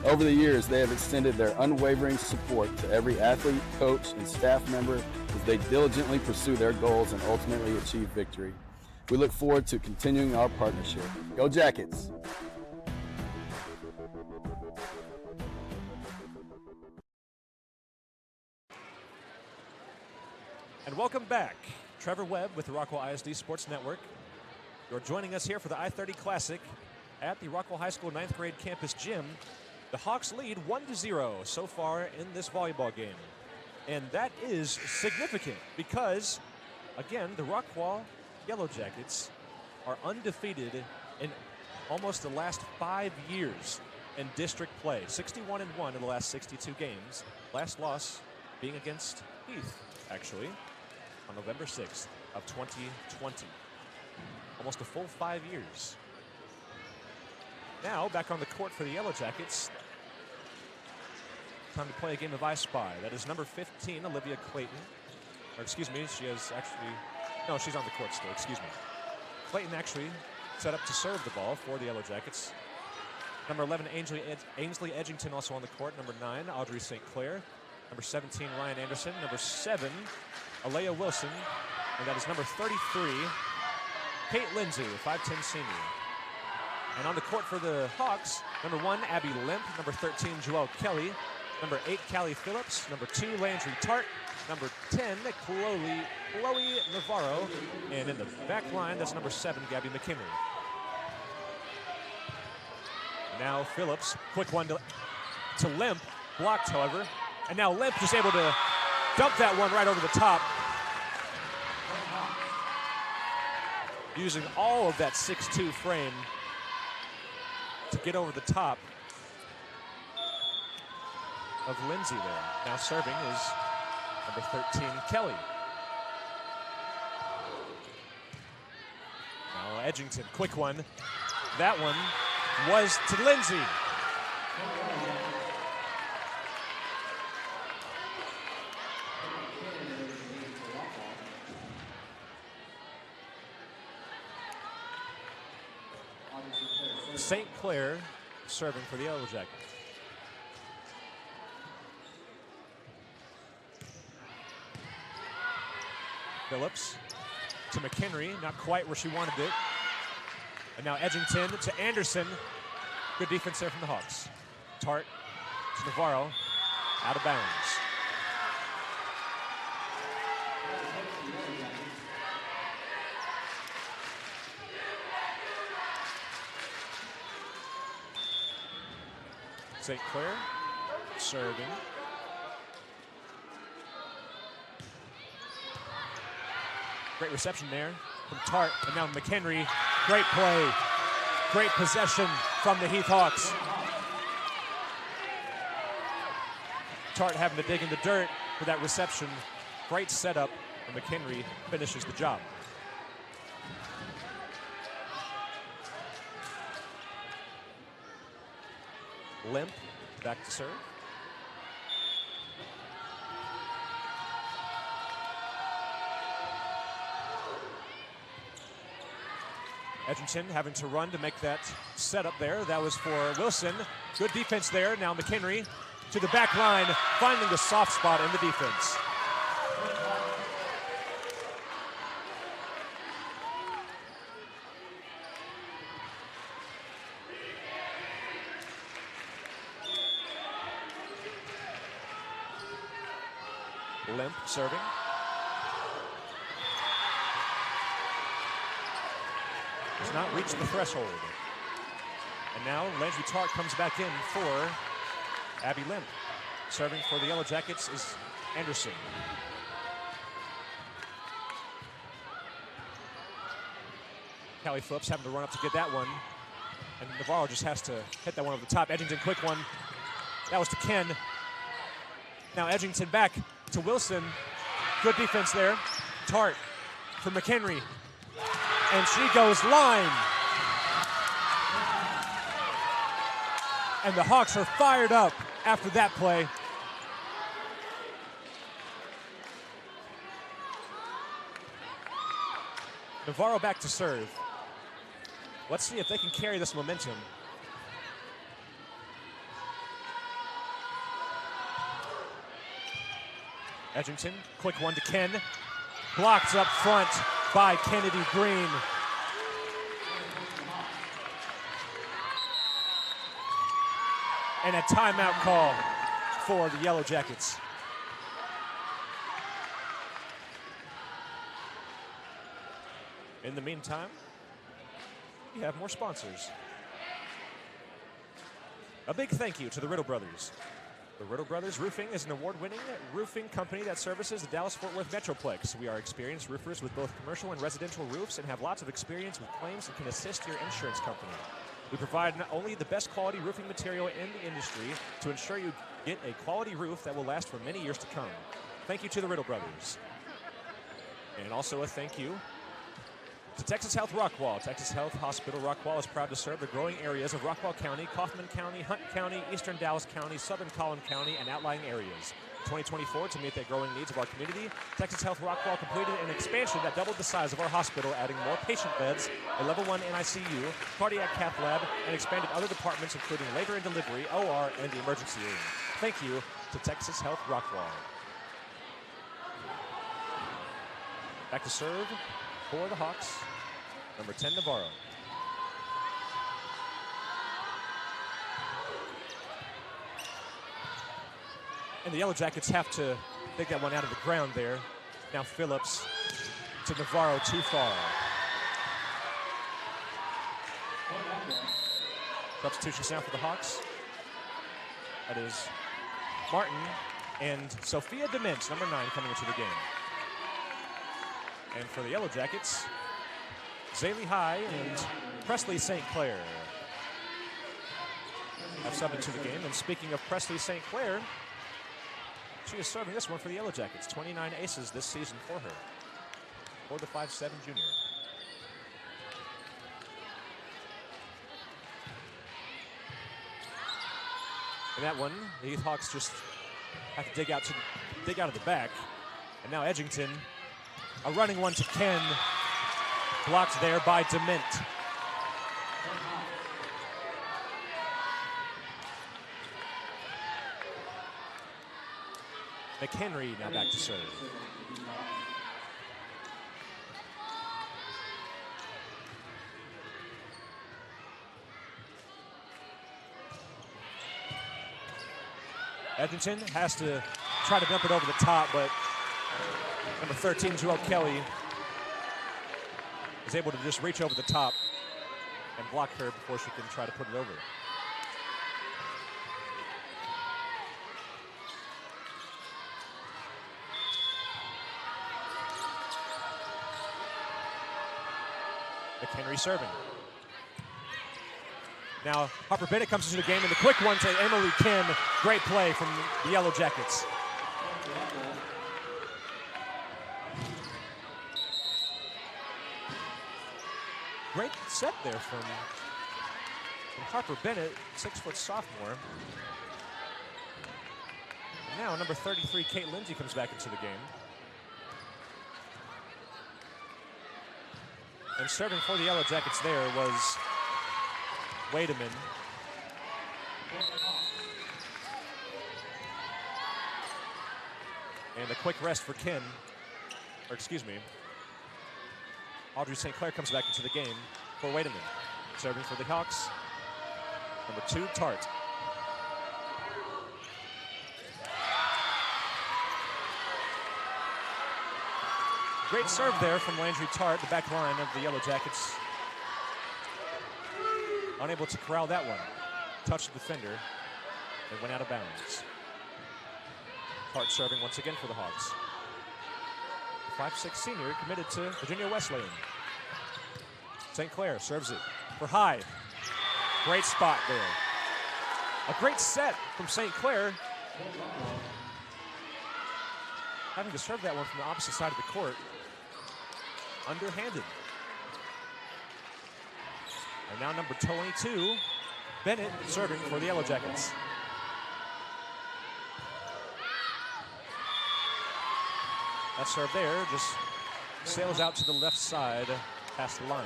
Over the years, they have extended their unwavering support to every athlete, coach, and staff member as they diligently pursue their goals and ultimately achieve victory. We look forward to continuing our partnership. Go Jackets! And welcome back. Trevor Webb with the Rockwall ISD Sports Network. You're joining us here for the I-30 Classic at the Rockwall High School 9th grade campus gym. The Hawks lead 1-0 so far in this volleyball game. And that is significant because, again, the Rockwall Yellowjackets are undefeated in almost the last 5 years in district play. 61-1 in the last 62 games. Last loss being against Heath, actually, on November 6th of 2020. Almost a full 5 years. Now, back on the court for the Yellowjackets. Time to play a game of I Spy. That is number 15, Olivia Clayton. Or excuse me, she has actually, no, she's on the court still, excuse me. Clayton actually set up to serve the ball for the Yellowjackets. Number 11, Ainsley Edgington also on the court. Number 9, Audrey St. Clair. Number 17, Ryan Anderson. Number 7, Alea Wilson. And that is number 33, Kate Lindsay, 5'10" senior. And on the court for the Hawks, number 1, Abby Limp. Number 13, Joelle Kelly. Number 8, Callie Phillips. Number 2, Landry Tart. Number 10, Chloe Navarro. And in the back line, that's number 7, Gabby McKinley. Now Phillips, quick one to Limp. Blocked, however. And now Limp just able to dump that one right over the top. Using all of that 6'2" frame to get over the top of Lindsay there. Now serving is number 13, Kelly. Now Edgington, quick one. That one was to Lindsay. St. Clair serving for the Yellowjackets. Phillips to McHenry, not quite where she wanted it. And now Edgington to Anderson. Good defense there from the Hawks. Tart to Navarro, out of bounds. St. Clair serving. Great reception there from Tart, and now McHenry. Great play, great possession from the Heath Hawks. Tart having to dig in the dirt for that reception. Great setup, and McHenry finishes the job. Limp back to serve. Edgington having to run to make that setup there. That was for Wilson. Good defense there. Now McHenry to the back line, finding the soft spot in the defense. Limp serving. Does not reach the threshold. And now Landry Tart comes back in for Abby Limp. Serving for the Yellow Jackets is Anderson. Callie Phillips having to run up to get that one. And Navarro just has to hit that one over the top. Edgington, quick one. That was to Ken. Now Edgington back to Wilson. Good defense there. Tart for McHenry. And she goes line. And the Hawks are fired up after that play. Navarro back to serve. Let's see if they can carry this momentum. Edgington, quick one to Ken. Blocked up front by Kennedy Green. And a timeout call for the Yellow Jackets. In the meantime, we have more sponsors. A big thank you to the Riddle Brothers. The Riddle Brothers Roofing is an award-winning roofing company that services the Dallas-Fort Worth Metroplex. We are experienced roofers with both commercial and residential roofs and have lots of experience with claims and can assist your insurance company. We provide not only the best quality roofing material in the industry to ensure you get a quality roof that will last for many years to come. Thank you to the Riddle Brothers. And also a thank you to Texas Health Rockwall. Texas Health Hospital Rockwall is proud to serve the growing areas of Rockwall County, Kaufman County, Hunt County, Eastern Dallas County, Southern Collin County, and outlying areas. 2024, to meet the growing needs of our community, Texas Health Rockwall completed an expansion that doubled the size of our hospital, adding more patient beds, a level 1 NICU, cardiac cath lab, and expanded other departments including labor and delivery, OR, and the emergency room. Thank you to Texas Health Rockwall. Back to serve for the Hawks, number 10, Navarro. And the Yellow Jackets have to take that one out of the ground there. Now Phillips to Navarro, too far. Substitutions now for the Hawks. That is Martin and Sophia Dement, number 9, coming into the game. And for the Yellow Jackets, Zaylee High and Presley St. Clair have subbed into the game. And speaking of Presley St. Clair, she is serving this one for the Yellow Jackets. 29 aces this season for her, for the 5'7" junior. And that one, the Heath Hawks just have to dig out of the back. And now Edgington, a running one to Ken, blocked there by Dement. McHenry now back to serve. Edgington has to try to dump it over the top, but number 13, Joelle Kelly, is able to just reach over the top and block her before she can try to put it over. McHenry serving. Now Harper Bennett comes into the game, and the quick one to Emily Kim. Great play from the Yellow Jackets. Great set there from Harper Bennett, 6-foot sophomore. And now number 33, Kate Lindsay, comes back into the game. And serving for the Yellow Jackets there was Wademan. And a quick rest for Ken, or excuse me, Audrey St. Clair comes back into the game for Wademan. Serving for the Hawks, number 2, Tart. Great serve there from Landry Tart, the back line of the Yellow Jackets. Unable to corral that one. Touched the defender and went out of bounds. Hart serving once again for the Hawks. 5'6" senior committed to Virginia Wesleyan. St. Clair serves it for High. Great spot there. A great set from St. Clair. Having to serve that one from the opposite side of the court. Underhanded. And now number 22, Bennett, serving for the Yellowjackets. That serve there just sails out to the left side past the line.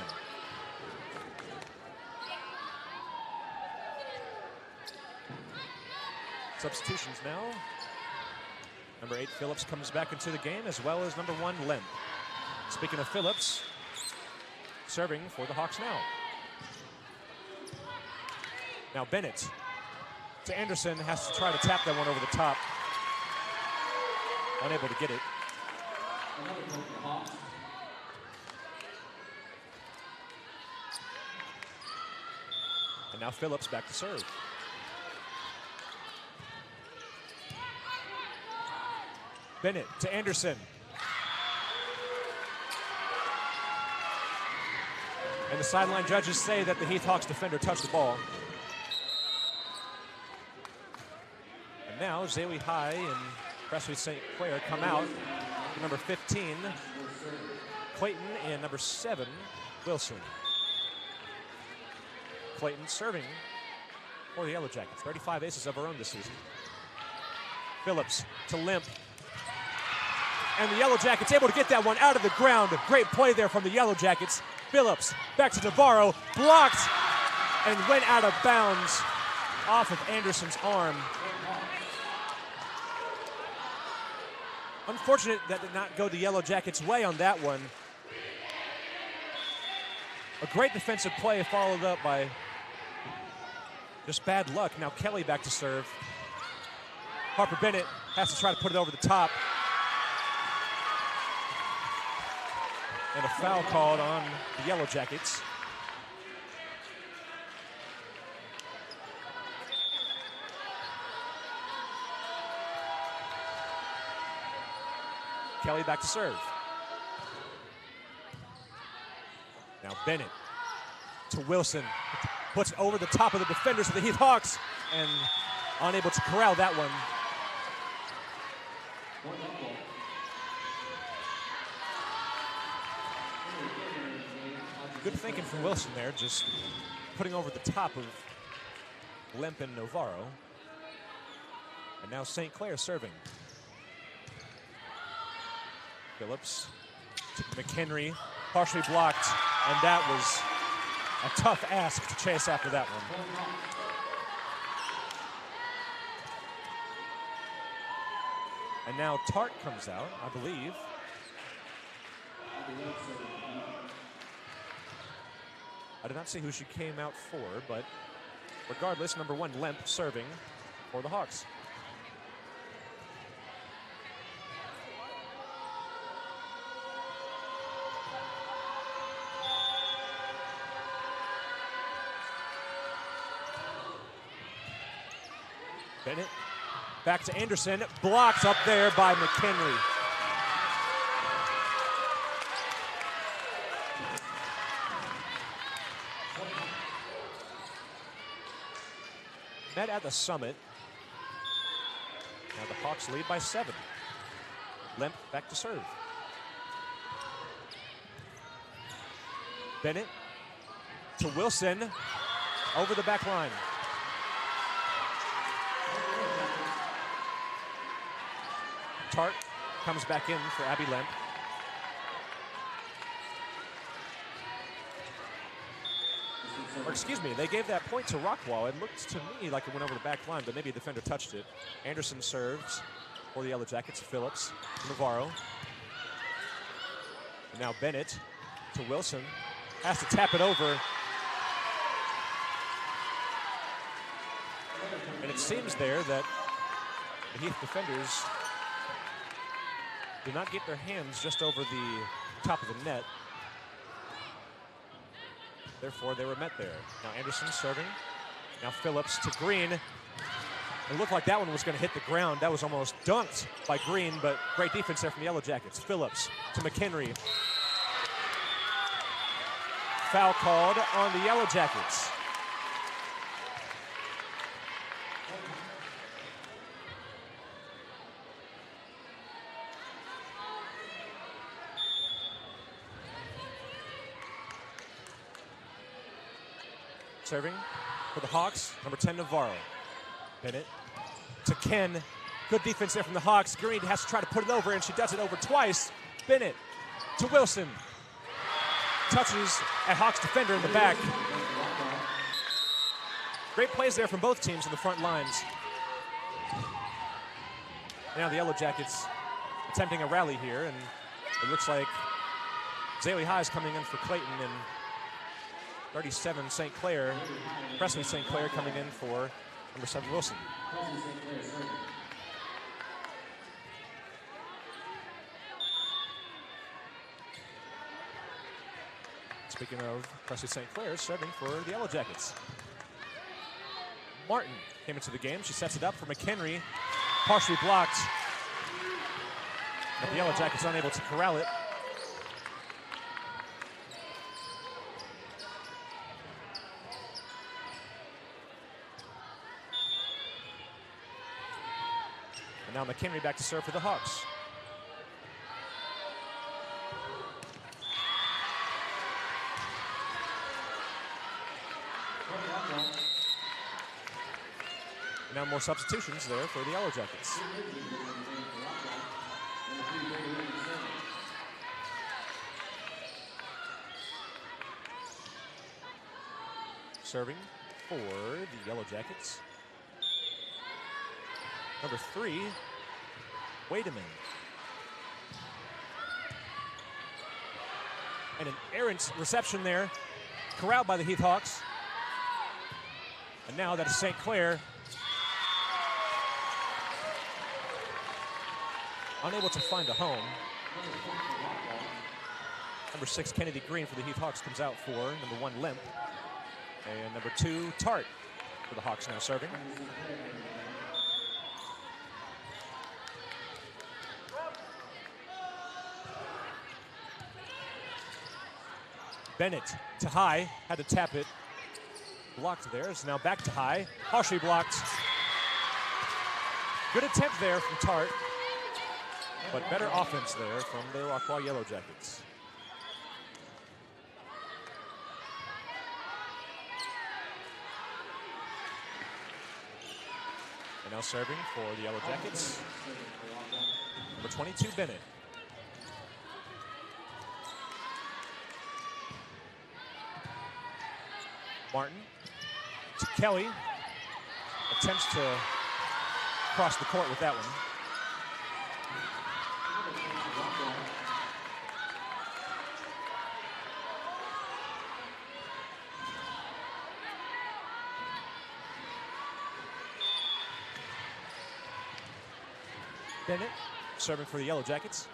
Substitutions now. Number 8, Phillips, comes back into the game, as well as number 1, Lemp. Speaking of Phillips, serving for the Hawks now. Now Bennett to Anderson, has to try to tap that one over the top. Unable to get it. And now Phillips back to serve. Bennett to Anderson. And the sideline judges say that the Heath Hawks defender touched the ball. And now Zawi High and Presley St. Clair come out. Number 15, Clayton, and number 7, Wilson. Clayton serving for the Yellowjackets. 35 aces of her own this season. Phillips to Lemp. And the Yellowjackets able to get that one out of the ground. Great play there from the Yellowjackets. Phillips back to Navarro, blocked and went out of bounds off of Anderson's arm. Unfortunate that did not go the Yellowjackets' way on that one. A great defensive play followed up by just bad luck. Now Kelly back to serve. Harper Bennett has to try to put it over the top. And a foul called on the Yellowjackets. Kelly back to serve. Now Bennett to Wilson. Puts it over the top of the defenders of the Heath Hawks and unable to corral that one. Good thinking from Wilson there, just putting over the top of Lemp and Navarro. And now St. Clair serving. Phillips to McHenry, partially blocked, and that was a tough ask to chase after that one. And now Tart comes out, I believe. I did not see who she came out for, but regardless, number 1, Lemp, serving for the Hawks. Bennett back to Anderson, blocked up there by McHenry. Met at the summit. Now the Hawks lead by 7. Lemp back to serve. Bennett to Wilson, over the back line. Tart comes back in for Abby Lemp. Or excuse me, they gave that point to Rockwall. It looked to me like it went over the back line, but maybe a defender touched it. Anderson serves for the Yellowjackets. Phillips to Navarro. And now Bennett to Wilson. Has to tap it over. And it seems there that the Heath defenders did not get their hands just over the top of the net. Therefore, they were met there. Now Anderson serving. Now Phillips to Green. It looked like that one was going to hit the ground. That was almost dunked by Green, but great defense there from the Yellow Jackets. Phillips to McHenry. Foul called on the Yellow Jackets. Serving for the Hawks, number 10, Navarro. Bennett to Ken. Good defense there from the Hawks. Green has to try to put it over, and she does it over twice. Bennett to Wilson. Touches a Hawks defender in the back. Great plays there from both teams in the front lines. Now the Yellow Jackets attempting a rally here, and it looks like Zaley High is coming in for Clayton, and 37 St. Clair, Presley St. Clair coming in for number 7 Wilson. Speaking of Presley St. Clair, serving for the Yellow Jackets. Martin came into the game. She sets it up for McHenry, partially blocked. But the Yellow Jackets unable to corral it. And now McHenry back to serve for the Hawks. Now more substitutions there for the Yellow Jackets. Serving for the Yellow Jackets, number 3, Wademan. And an errant reception there, corralled by the Heath Hawks. And now that is St. Clair. Unable to find a home. Number 6, Kennedy Green for the Heath Hawks comes out for number 1, Limp. And number 2, Tart for the Hawks now serving. Bennett to High, had to tap it. Blocked there, it's now back to High. Partially blocked. Good attempt there from Tart, but better offense there from the Rockwall Yellow Jackets. And now serving for the Yellow Jackets, number 22, Bennett. Martin to Kelly. Attempts to cross the court with that one. Bennett serving for the Yellow Jackets.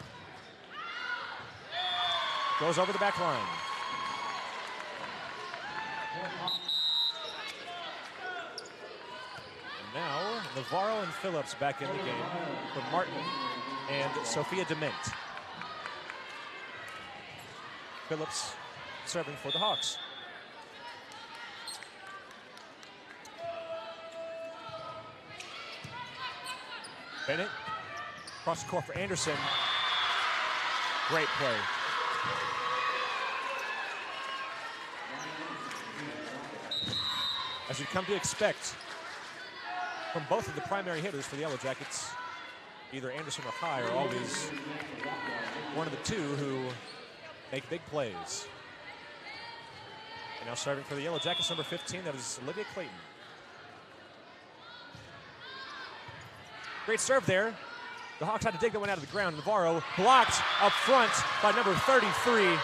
Goes over the back line. And now Navarro and Phillips back in the game for Martin and Sophia Dement. Phillips serving for the Hawks. Bennett across the court for Anderson. Great play. As you've come to expect from both of the primary hitters for the Yellow Jackets, either Anderson or High are always one of the two who make big plays. And now serving for the Yellow Jackets, number 15, that is Olivia Clayton. Great serve there. The Hawks had to dig that one out of the ground. Navarro blocked up front by number 33.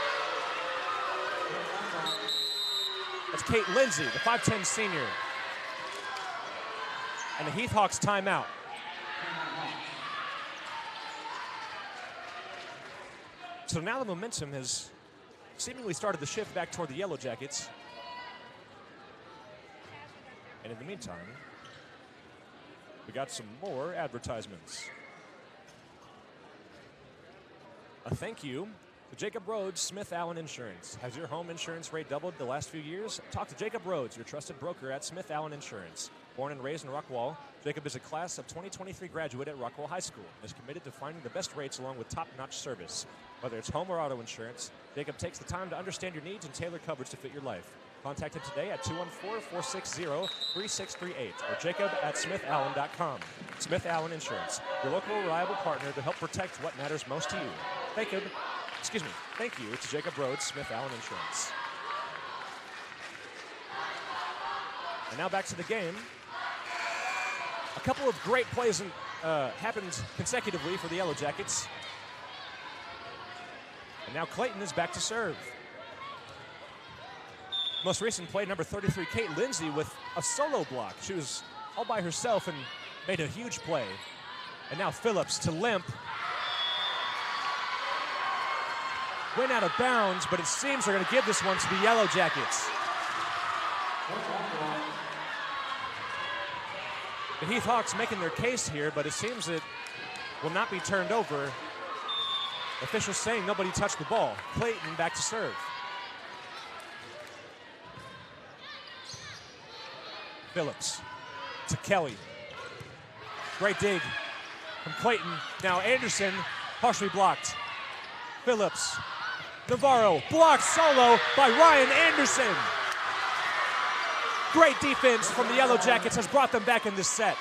That's Kate Lindsay, the 5'10 senior. And the Heath Hawks timeout. So now the momentum has seemingly started to shift back toward the Yellow Jackets. And in the meantime, we got some more advertisements. A thank you to Jacob Rhodes, Smith Allen Insurance. Has your home insurance rate doubled the last few years? Talk to Jacob Rhodes, your trusted broker at Smith Allen Insurance. Born and raised in Rockwall, Jacob is a class of 2023 graduate at Rockwall High School and is committed to finding the best rates along with top-notch service. Whether it's home or auto insurance, Jacob takes the time to understand your needs and tailor coverage to fit your life. Contact him today at 214-460-3638 or jacob@smithallen.com. Smith Allen Insurance, your local reliable partner to help protect what matters most to you. Thank you to Jacob Rhodes, Smith Allen Insurance. And now back to the game. A couple of great plays happened consecutively for the Yellowjackets. And now Clayton is back to serve. Most recent play, number 33, Kate Lindsay, with a solo block. She was all by herself and made a huge play. And now Phillips to Limp. Went out of bounds, but it seems they're going to give this one to the Yellowjackets. The Heath Hawks making their case here, but it seems it will not be turned over. Officials saying nobody touched the ball. Clayton back to serve. Phillips to Kelly. Great dig from Clayton. Now Anderson, partially blocked. Phillips. Navarro blocked solo by Ryan Anderson. Great defense from the Yellowjackets has brought them back in this set.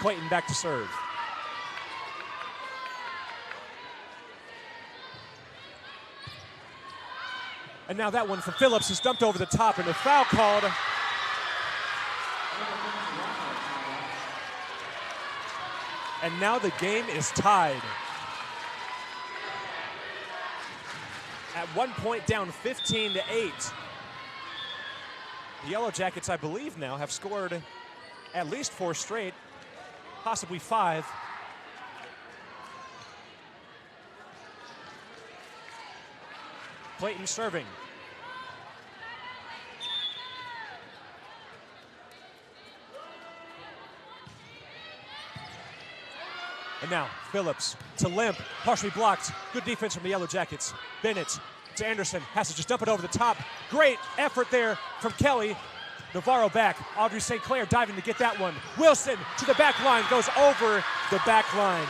Clayton back to serve. And now that one from Phillips is dumped over the top and a foul called. And now the game is tied. At one point down 15-8. The Yellowjackets, I believe now, have scored at least 4 straight, possibly 5. Clayton serving. And now Phillips to Limp, partially blocked. Good defense from the Yellowjackets. Bennett to Anderson, has to just dump it over the top. Great effort there from Kelly. Navarro back. Audrey St. Clair diving to get that one. Wilson to the back line, goes over the back line.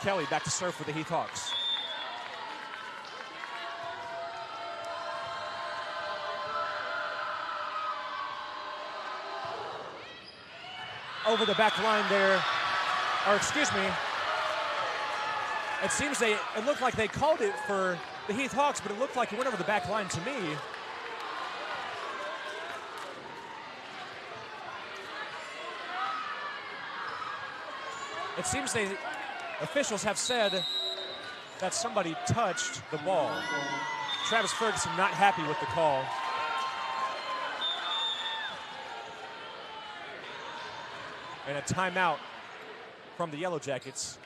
Kelly back to serve for the Heath Hawks. Over the back line there, or excuse me, it seems it looked like they called it for the Heath Hawks, but it looked like it went over the back line to me. It seems officials have said that somebody touched the ball. Travis Ferguson not happy with the call. And a timeout from the Yellowjackets.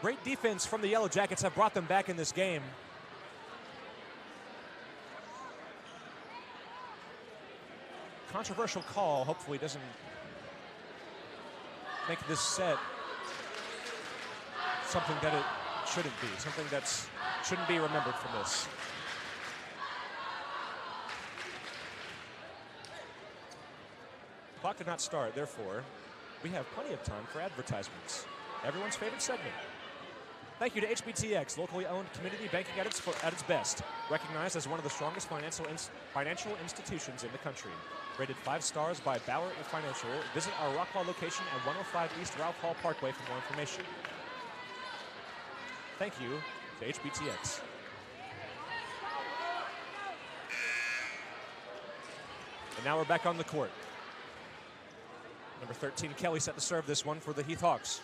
Great defense from the Yellowjackets have brought them back in this game. Controversial call, hopefully doesn't make this set something that it shouldn't be, something that shouldn't be remembered from this. Clock did not start, therefore, we have plenty of time for advertisements. Everyone's favorite segment. Thank you to HBTX, locally owned community banking at its best. Recognized as one of the strongest financial institutions in the country. Rated 5 stars by Bauer Financial. Visit our Rockwall location at 105 East Ralph Hall Parkway for more information. Thank you to HBTX. And now we're back on the court. Number 13, Kelly, set to serve this one for the Heath Hawks.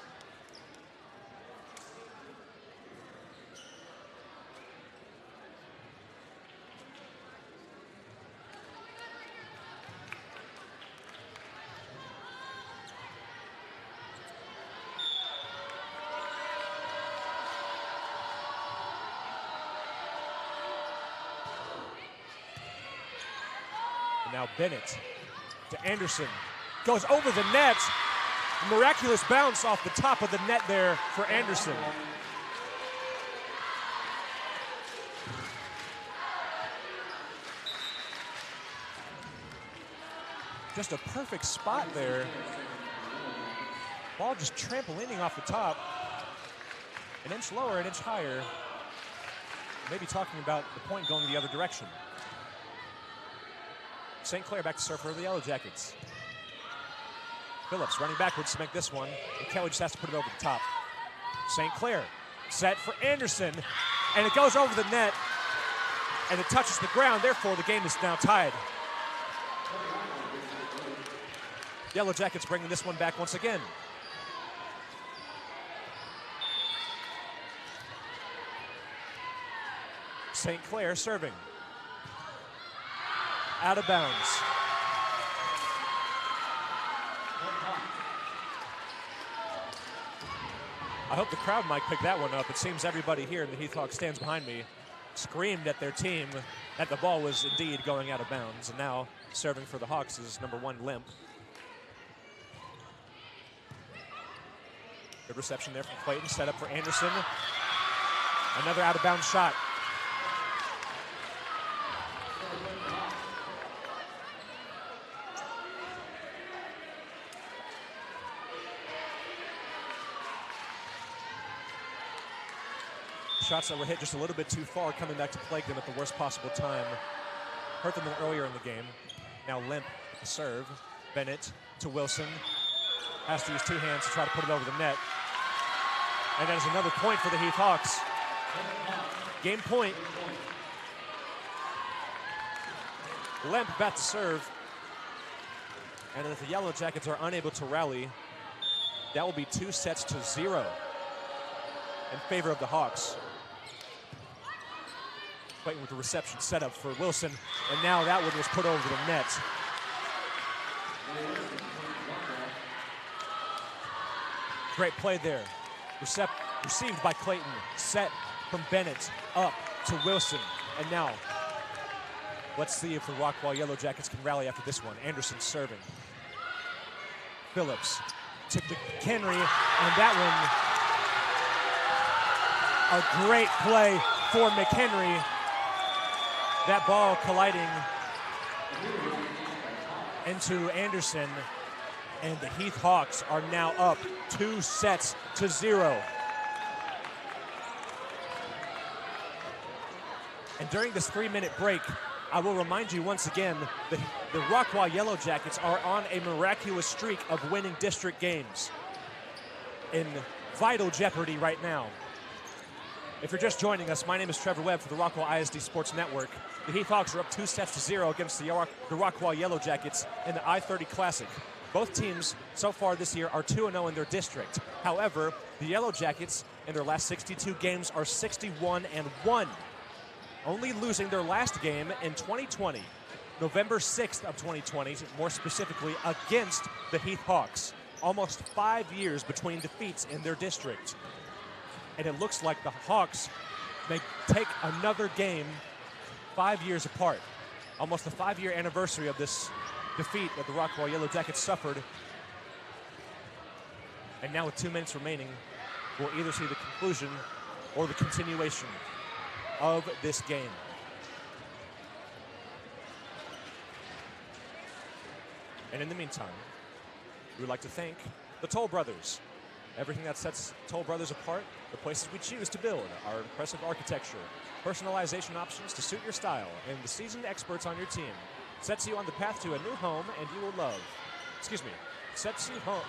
Now Bennett to Anderson. Goes over the net. Miraculous bounce off the top of the net there for Anderson. Just a perfect spot there. Ball just trampolining off the top. An inch lower, an inch higher. Maybe talking about the point going the other direction. St. Clair back to serve for the Yellowjackets. Phillips running backwards to make this one. And Kelly just has to put it over the top. St. Clair set for Anderson. And it goes over the net. And it touches the ground. Therefore, the game is now tied. Yellowjackets bringing this one back once again. St. Clair serving. Out of bounds. I hope the crowd might pick that one up. It seems everybody here in the Heath Hawks stands behind me screamed at their team that the ball was indeed going out of bounds. And now serving for the Hawks is number 1, Limp. Good reception there from Clayton. Set up for Anderson. Another out of bounds shot. Shots that were hit just a little bit too far, coming back to plague them at the worst possible time. Hurt them earlier in the game. Now Limp with the serve. Bennett to Wilson. Has to use 2 hands to try to put it over the net. And that is another point for the Heath Hawks. Game point. Limp back to serve. And if the Yellowjackets are unable to rally, that will be 2-0 in favor of the Hawks. Clayton with the reception set up for Wilson, and now that one was put over the net. Great play there. Received by Clayton, set from Bennett up to Wilson, and now let's see if the Rockwall Yellowjackets can rally after this one. Anderson serving. Phillips to McHenry, and that one, a great play for McHenry. That ball colliding into Anderson, and the Heath Hawks are now up 2-0. And during this 3-minute break, I will remind you once again, the Rockwall Yellowjackets are on a miraculous streak of winning district games. In vital jeopardy right now. If you're just joining us, my name is Trevor Webb for the Rockwall ISD Sports Network. The Heath Hawks are up 2-0 against the Rockwall Yellowjackets in the I-30 Classic. Both teams so far this year are 2-0 in their district. However, the Yellowjackets in their last 62 games are 61-1. Only losing their last game in 2020, November 6th of 2020, more specifically against the Heath Hawks. Almost 5 years between defeats in their district. And it looks like the Hawks may take another game 5 years apart. Almost the 5-year anniversary of this defeat that the Rockwall Yellowjackets suffered. And now with 2 minutes remaining, we'll either see the conclusion or the continuation of this game. And in the meantime, we would like to thank the Toll Brothers. Everything that sets Toll Brothers apart, the places we choose to build, our impressive architecture, personalization options to suit your style, and the seasoned experts on your team. Sets you on the path to a new home and you will love. Sets you home.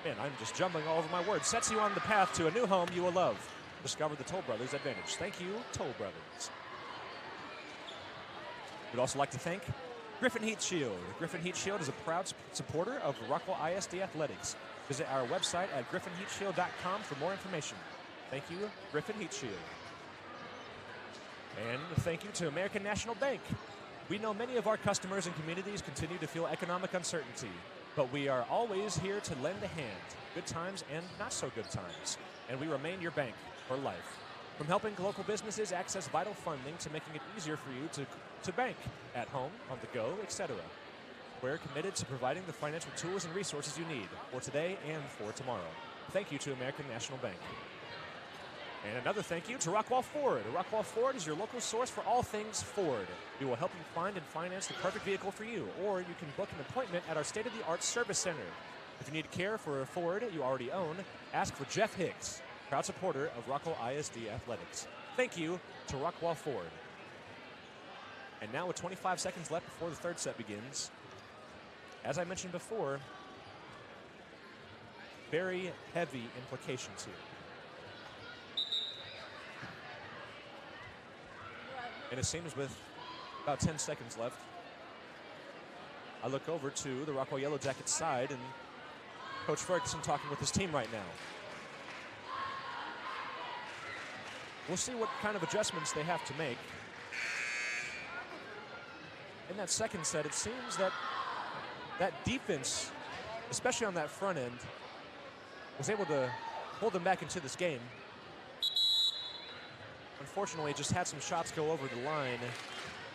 Man, I'm just jumbling all over my words. Sets you on the path to a new home you will love. Discover the Toll Brothers advantage. Thank you, Toll Brothers. We'd also like to thank Griffin Heat Shield. Griffin Heat Shield is a proud supporter of Rockwall ISD Athletics. Visit our website at griffinheatshield.com for more information. Thank you, Griffin Heat Shield. And thank you to American National Bank. We know many of our customers and communities continue to feel economic uncertainty, but we are always here to lend a hand, good times and not so good times. And we remain your bank for life. From helping local businesses access vital funding to making it easier for you to bank, at home, on the go, etc. We're committed to providing the financial tools and resources you need for today and for tomorrow. Thank you to American National Bank. And another thank you to Rockwall Ford. Rockwall Ford is your local source for all things Ford. We will help you find and finance the perfect vehicle for you, or you can book an appointment at our state-of-the-art service center. If you need care for a Ford you already own, ask for Jeff Hicks, proud supporter of Rockwall ISD Athletics. Thank you to Rockwall Ford. And now with 25 seconds left before the third set begins, as I mentioned before, very heavy implications here. And it seems with about 10 seconds left, I look over to the Rockwall Yellowjackets side and Coach Ferguson talking with his team right now. We'll see what kind of adjustments they have to make. In that second set, it seems that that defense, especially on that front end, was able to hold them back into this game. Unfortunately, just had some shots go over the line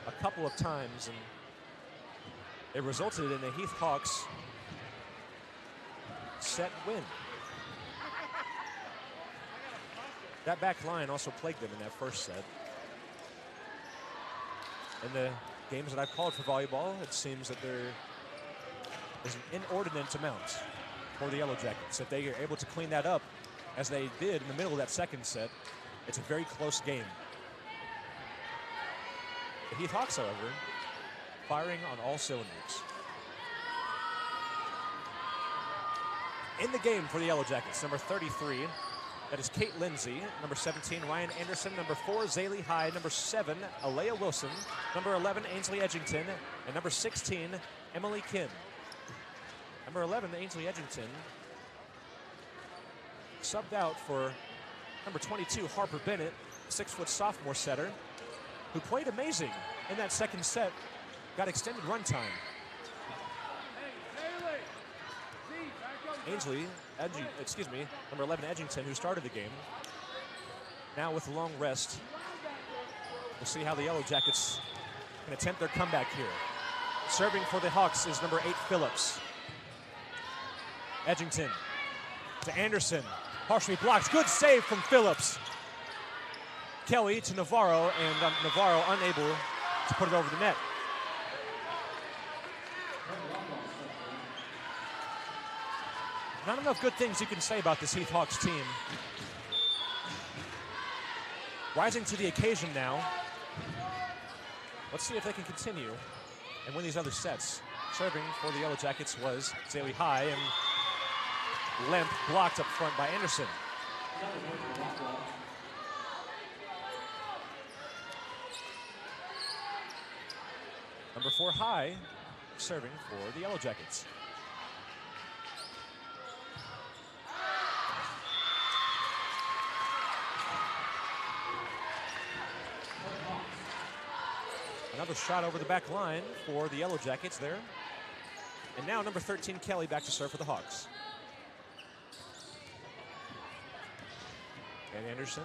a couple of times, and it resulted in a Heath Hawks set win. That back line also plagued them in that first set. In the games that I've called for volleyball, it seems that there is an inordinate amount for the Yellowjackets. If they are able to clean that up, as they did in the middle of that second set, it's a very close game. The Heath Hawks, however, firing on all cylinders. In the game for the Yellowjackets, number 33, that is Kate Lindsay. Number 17, Ryan Anderson. Number 4, Zaylee Hyde. Number 7, Alea Wilson. Number 11, Ainsley Edgington. And number 16, Emily Kim. Number 11, Ainsley Edgington, subbed out for number 22, Harper Bennett, 6-foot sophomore setter, who played amazing in that second set, got extended run time. Ainsley, number 11, Edgington, who started the game, now with a long rest. We'll see how the Yellowjackets can attempt their comeback here. Serving for the Hawks is number 8, Phillips. Edgington to Anderson, partially blocked. Good save from Phillips. Kelly to Navarro, and Navarro unable to put it over the net. Not enough good things you can say about this Heath Hawks team. Rising to the occasion now. Let's see if they can continue and win these other sets. Serving for the Yellowjackets was Zaylee High, and Lemp blocked up front by Anderson. Number 4, High, serving for the Yellowjackets. Another shot over the back line for the Yellowjackets there. And now number 13, Kelly, back to serve for the Hawks. And Anderson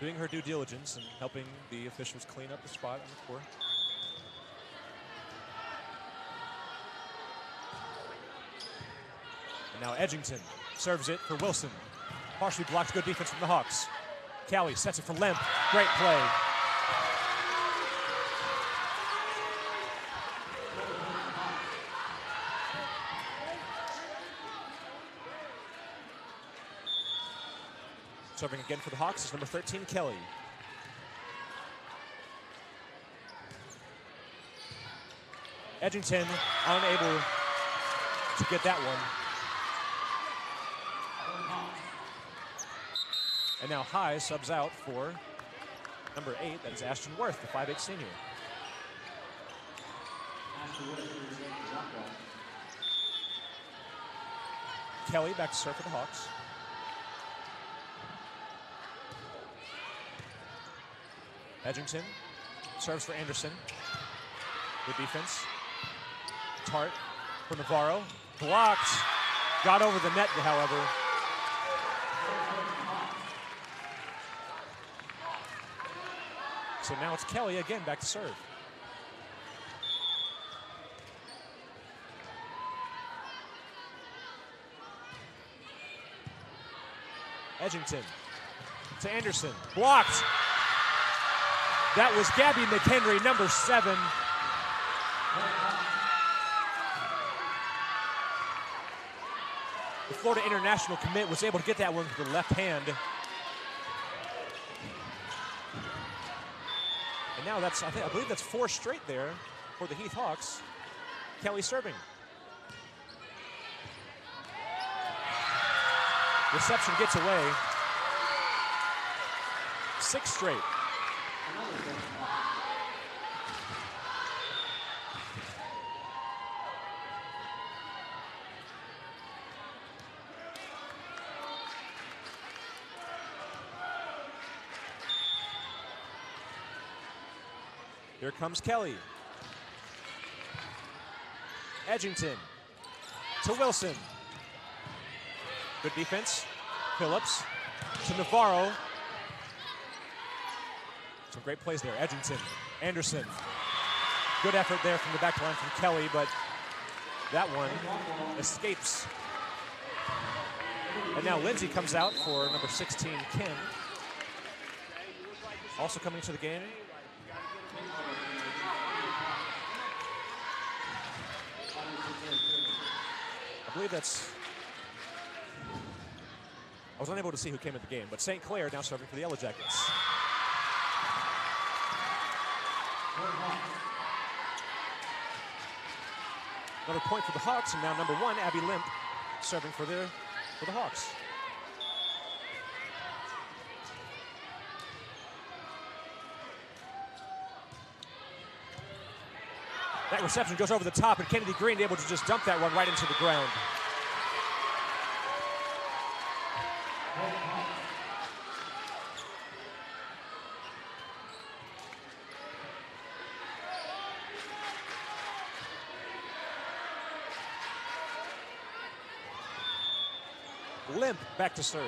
doing her due diligence and helping the officials clean up the spot on the court. And now Edgington serves it for Wilson. Partially blocks, good defense from the Hawks. Callie sets it for Lemp. Great play. Serving again for the Hawks is number 13, Kelly. Edgington unable to get that one. And now High subs out for number 8, that is Ashton Worth, the 5'8" senior. Kelly back to serve for the Hawks. Edgington serves for Anderson. Good defense. Tart for Navarro. Blocked. Got over the net, however. So now it's Kelly again back to serve. Edgington to Anderson, blocked. That was Gabby McHenry, number 7. The Florida International commit was able to get that one with the left hand. And now that's, I believe that's 4 straight there for the Heath Hawks. Kelly serving. Reception gets away. 6 straight. Here comes Kelly. Edgington to Wilson. Good defense. Phillips to Navarro. Some great plays there. Edgington, Anderson. Good effort there from the back line from Kelly, but that one escapes. And now Lindsay comes out for number 16, Kim. Also coming to the game. I believe that's, I was unable to see who came in the game, but St. Clair now serving for the Yellowjackets. Another point for the Hawks, and now number 1, Abby Limp, serving for the Hawks. That reception goes over the top, and Kennedy Green able to just dump that one right into the ground. Limp back to serve.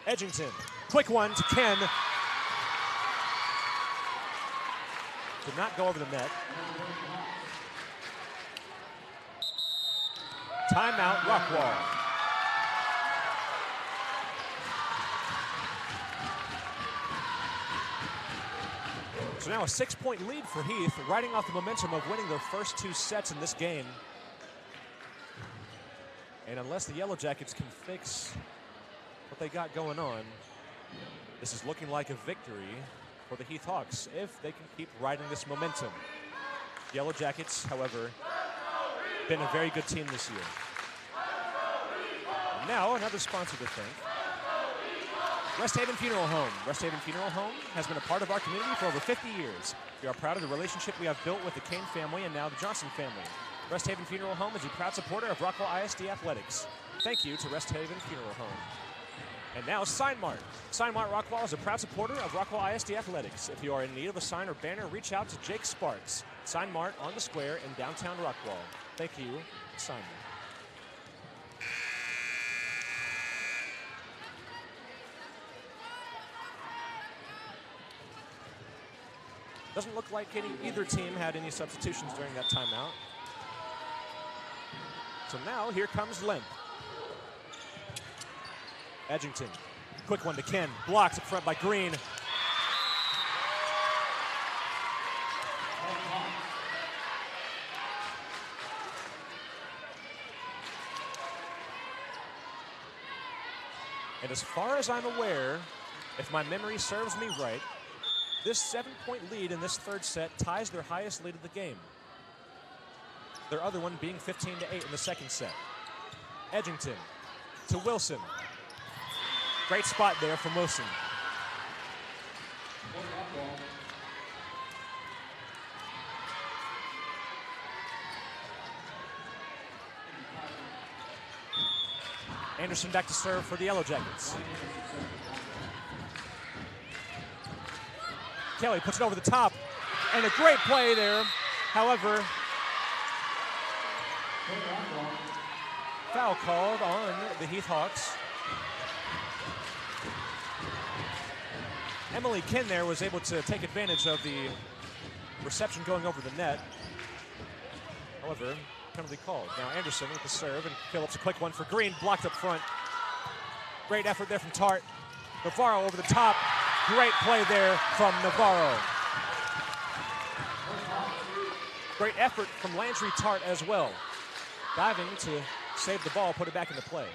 Edgington, quick one to Ken. Did not go over the net. Timeout, Rockwall. So now a 6-point lead for Heath, riding off the momentum of winning their first 2 sets in this game. And unless the Yellowjackets can fix what they got going on, this is looking like a victory for the Heath Hawks if they can keep riding this momentum. Yellowjackets, however, been a very good team this year. And now another sponsor to thank. Rest Haven Funeral Home. Rest Haven Funeral Home has been a part of our community for over 50 years. We are proud of the relationship we have built with the Kane family and now the Johnson family. Rest Haven Funeral Home is a proud supporter of Rockwall ISD Athletics. Thank you to Rest Haven Funeral Home. And now Sign Mart. Sign Mart Rockwall is a proud supporter of Rockwall ISD Athletics. If you are in need of a sign or banner, reach out to Jake Sparks. Sign Mart on the square in downtown Rockwall. Thank you, Sign Mart. Doesn't look like either team had any substitutions during that timeout. So now here comes Limp. Edgington, quick one to Ken, blocked up front by Green. And as far as I'm aware, if my memory serves me right, this 7-point lead in this 3rd set ties their highest lead of the game. Their other one being 15-8 in the 2nd set. Edgington to Wilson. Great spot there for Wilson. Anderson back to serve for the Yellowjackets. Kelly puts it over the top, and a great play there. However, foul called on the Heath Hawks. Emily Kin there was able to take advantage of the reception going over the net. However, penalty called. Now Anderson with the serve, and Phillips a quick one for Green, blocked up front. Great effort there from Tart. Navarro over the top. Great play there from Navarro. Great effort from Landry Tart as well. Diving to save the ball, put it back into play.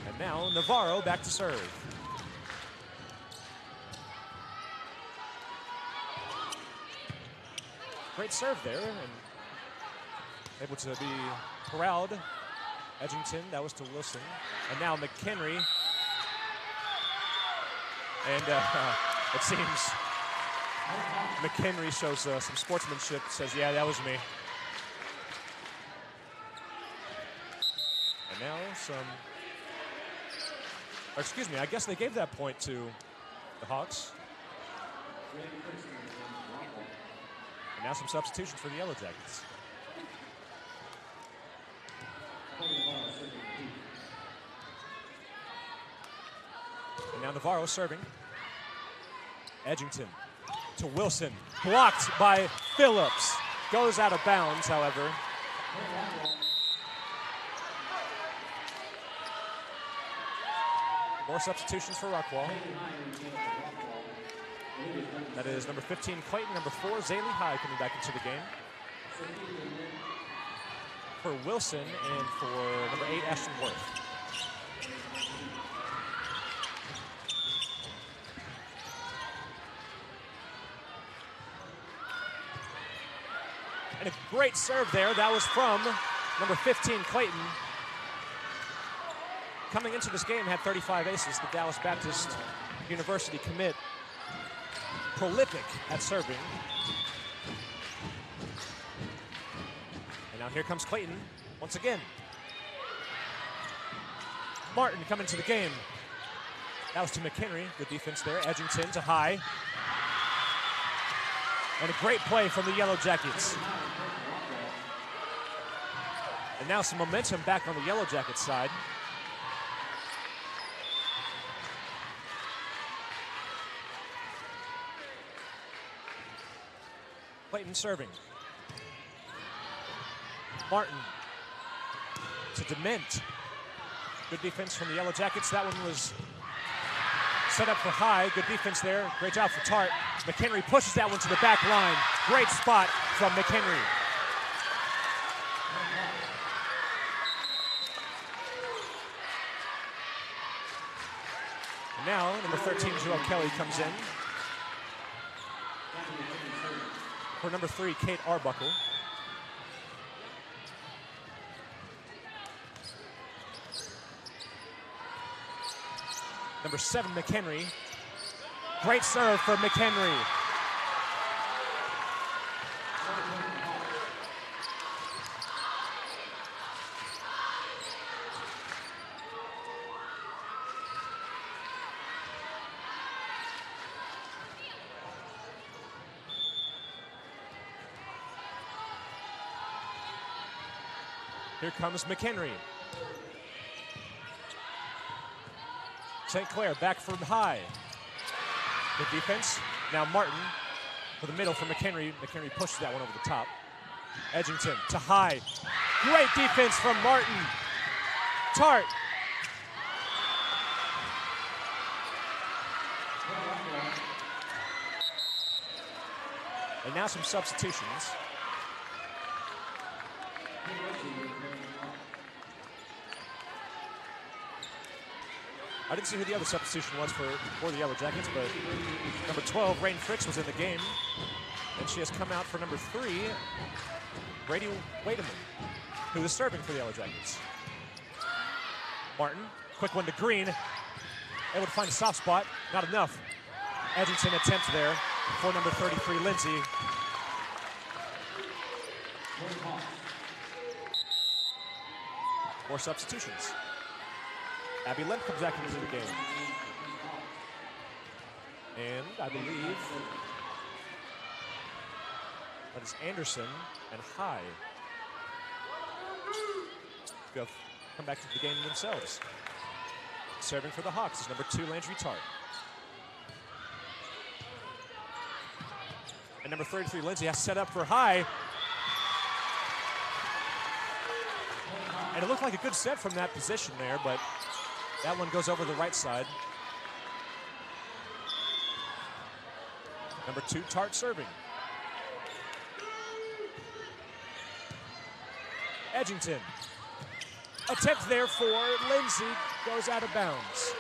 And now Navarro back to serve. Great serve there, and able to be corralled. Edgington, that was to Wilson. And now McHenry. And it seems McHenry shows some sportsmanship, says, yeah, that was me. And now excuse me, I guess they gave that point to the Hawks. And now some substitutions for the Yellowjackets. And now Navarro serving. Edgington to Wilson, blocked by Phillips. Goes out of bounds, however. More substitutions for Rockwall. That is number 15, Clayton, number 4, Zaylee High coming back into the game. For Wilson and for number 8, Ashton Worth. And a great serve there. That was from number 15, Clayton. Coming into this game, had 35 aces. The Dallas Baptist University commit. Prolific at serving. And now here comes Clayton once again. Martin coming to the game. That was to McHenry. Good defense there. Edgington to High. And a great play from the Yellowjackets. And now some momentum back on the Yellowjackets side. Clayton serving. Martin to Dement. Good defense from the Yellowjackets. That one was set up for High. Good defense there. Great job for Tart. McHenry pushes that one to the back line. Great spot from McHenry. And now, number 13, Joel Kelly comes in. For number 3, Kate Arbuckle. Number 7, McHenry. Great serve for McHenry. Here comes McHenry. St. Clair back from High. Good defense. Now Martin for the middle for McHenry. McHenry pushes that one over the top. Edgington to High. Great defense from Martin. Tart. And now some substitutions. I didn't see who the other substitution was for the Yellowjackets, but number 12, Rain Fricks, was in the game. And she has come out for number 3, Brady Wademan, who is serving for the Yellowjackets. Martin, quick one to Green. Able to find a soft spot, not enough. Edgington attempt there for number 33, Lindsay. More substitutions. Abby Lemp comes back into the game. And I believe that is Anderson and High. We have come back to the game themselves. Serving for the Hawks is number 2, Landry Tart. And number 33, Lindsay, has set up for high. And it looked like a good set from that position there, but that one goes over the right side. Number 2, Tart serving. Edgington. Attempt there for Lindsay, goes out of bounds.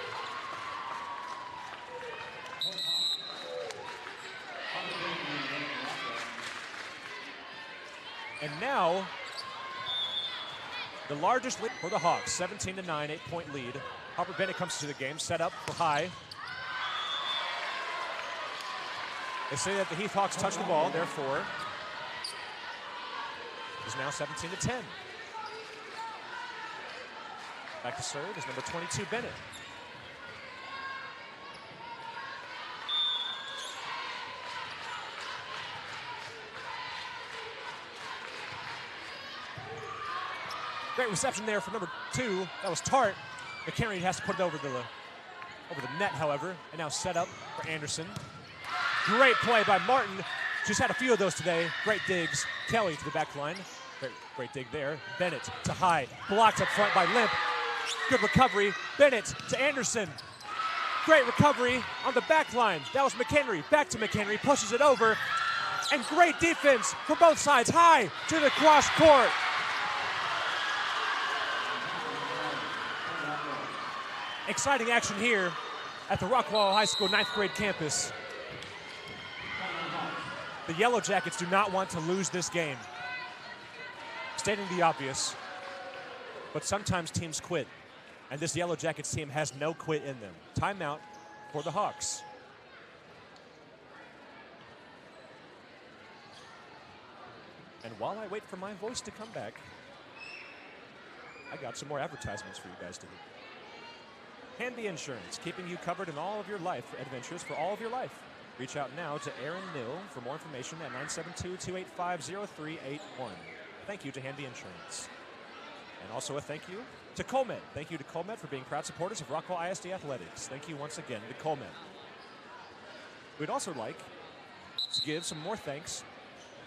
And now, the largest lead for the Hawks, 17-9, 8-point lead. Harper Bennett comes to the game, set up for high. They say that the Heath Hawks touch the ball, therefore, it's now 17-10. Back to serve is number 22, Bennett. Great reception there for number 2. That was Tart. McHenry has to put it over the net, however, and now set up for Anderson. Great play by Martin. She's had a few of those today. Great digs. Kelly to the back line. Great dig there. Bennett to high. Blocked up front by Limp. Good recovery. Bennett to Anderson. Great recovery on the back line. That was McHenry. Back to McHenry. Pushes it over. And great defense for both sides. High to the cross court. Exciting action here at the Rockwall High School 9th grade campus. The Yellowjackets do not want to lose this game. Stating the obvious, but sometimes teams quit, and this Yellowjackets team has no quit in them. Timeout for the Hawks. And while I wait for my voice to come back, I got some more advertisements for you guys to hear. Handy Insurance, keeping you covered in all of your life adventures for all of your life. Reach out now to Aaron Nill for more information at 972-285-0381. Thank you to Handy Insurance. And also a thank you to Colmet. Thank you to Colmet for being proud supporters of Rockwall ISD Athletics. Thank you once again to Colmet. We'd also like to give some more thanks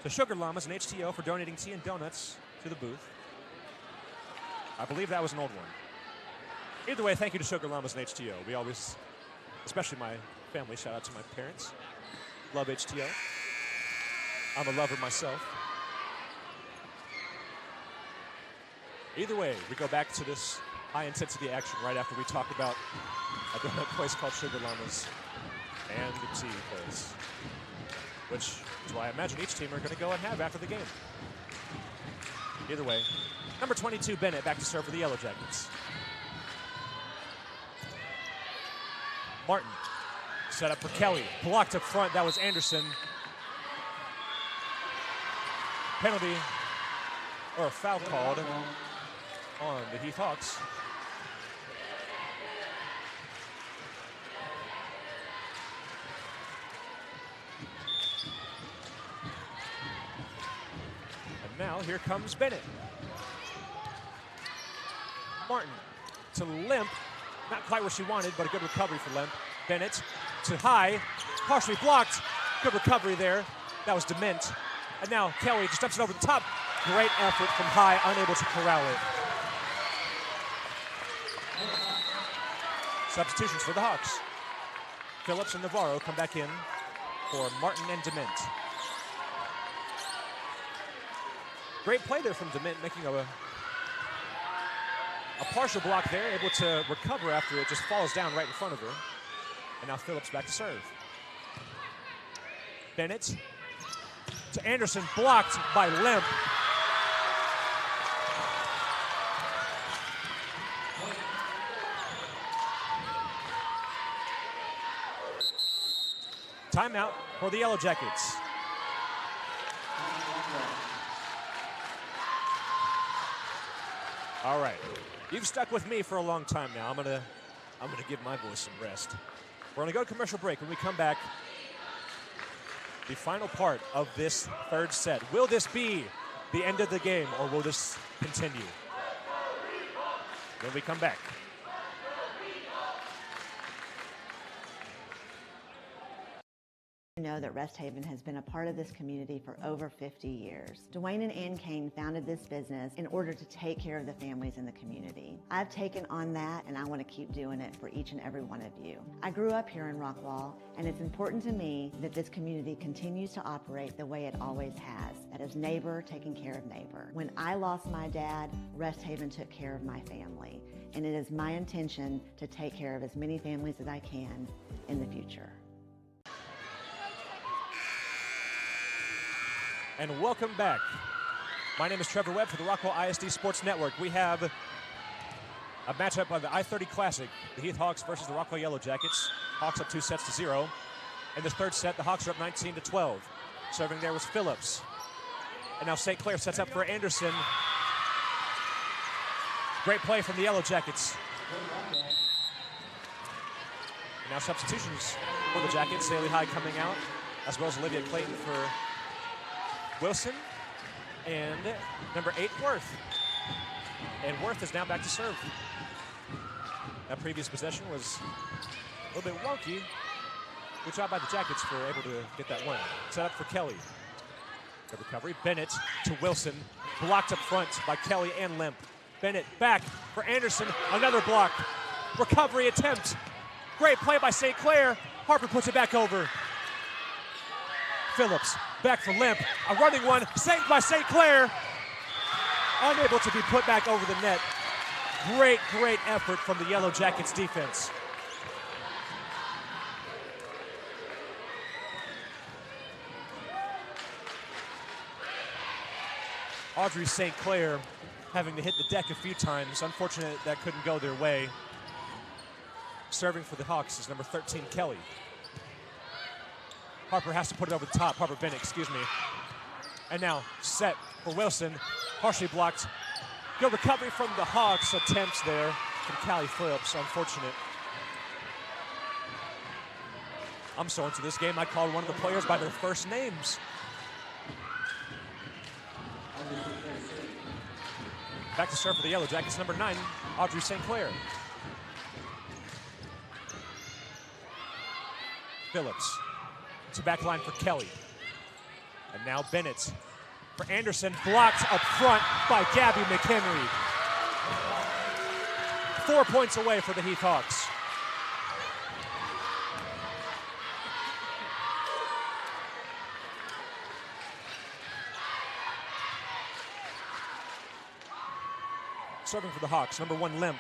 to Sugar Llamas and HTO for donating tea and donuts to the booth. I believe that was an old one. Either way, thank you to Sugar Llamas and HTO. We always, especially my family, shout out to my parents. Love HTO. I'm a lover myself. Either way, we go back to this high-intensity action right after we talk about a donut place called Sugar Llamas and the tea place, which is why I imagine each team are going to go and have after the game. Either way, number 22, Bennett, back to serve for the Yellowjackets. Martin, set up for Kelly. Blocked up front, that was Anderson. Penalty, or a foul called on the Heath Hawks. And now here comes Bennett. Martin to Limp. Not quite what she wanted, but a good recovery for Lemp. Bennett to high, partially blocked. Good recovery there. That was Dement. And now Kelly just dumps it over the top. Great effort from high, unable to corral it. Substitutions for the Hawks. Phillips and Navarro come back in for Martin and Dement. Great play there from Dement, making a partial block there, able to recover after it just falls down right in front of her. And now Phillips back to serve. Bennett to Anderson, blocked by Limp. Timeout for the Yellowjackets. All right. You've stuck with me for a long time now. I'm gonna give my voice some rest. We're gonna go to commercial break. When we come back, the final part of this third set. Will this be the end of the game, or will this continue? when we come back. Know that Rest Haven has been a part of this community for over 50 years. Dwayne and Ann Kane founded this business in order to take care of the families in the community. I've taken on that, and I want to keep doing it for each and every one of you. I grew up here in Rockwall, and it's important to me that this community continues to operate the way it always has. That is neighbor taking care of neighbor. When I lost my dad, Rest Haven took care of my family, and it is my intention to take care of as many families as I can in the future. And welcome back. My name is Trevor Webb for the Rockwall ISD Sports Network. We have a matchup of the I-30 Classic, the Heath Hawks versus the Rockwall Yellowjackets. Hawks up 2-0. In this third set, the Hawks are up 19-12. Serving there was Phillips. And now St. Clair sets up for Anderson. Great play from the Yellowjackets. And now substitutions for the Jackets. Saley High coming out, as well as Olivia Clayton for Wilson, and number 8, Worth. And Worth is now back to serve. That previous possession was a little bit wonky. Good job by the Jackets for able to get that win. Set up for Kelly. Good recovery. Bennett to Wilson. Blocked up front by Kelly and Lemp. Bennett back for Anderson. Another block. Recovery attempt. Great play by St. Clair. Harper puts it back over. Phillips back for Lemp. A running one saved by St. Clair. Unable to be put back over the net. Great effort from the Yellowjackets defense. Audrey St. Clair having to hit the deck a few times. Unfortunate that couldn't go their way. Serving for the Hawks is number 13, Kelly. Harper has to put it over the top. Harper Bennett, excuse me. And now set for Wilson. Partially blocked. Good recovery from the Hawks. Attempts there from Callie Phillips. Unfortunate. I'm so into this game, I called one of the players by their first names. Back to serve for the Yellowjackets, number 9, Audrey St. Clair. Phillips to back line for Kelly. And now Bennett for Anderson, blocked up front by Gabby McHenry. 4 points away for the Heath Hawks. Serving for the Hawks, number 1, Lemp.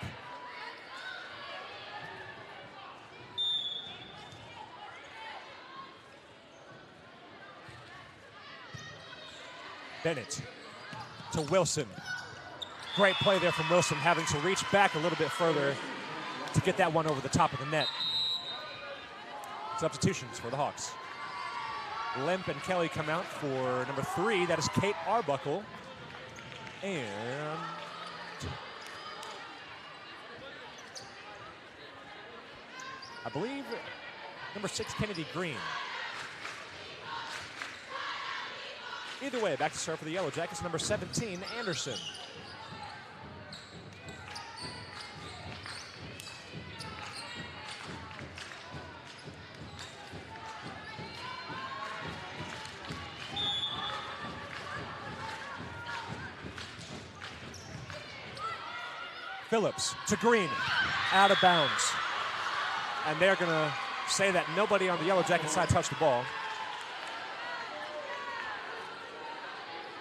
Bennett to Wilson. Great play there from Wilson, having to reach back a little bit further to get that one over the top of the net. Substitutions for the Hawks. Lemp and Kelly come out for number 3, that is Kate Arbuckle. And I believe number 6, Kennedy Green. Either way, back to serve for the Yellowjackets, number 17, Anderson. Phillips to Green, out of bounds. And they're going to say that nobody on the Yellowjacket side touched the ball.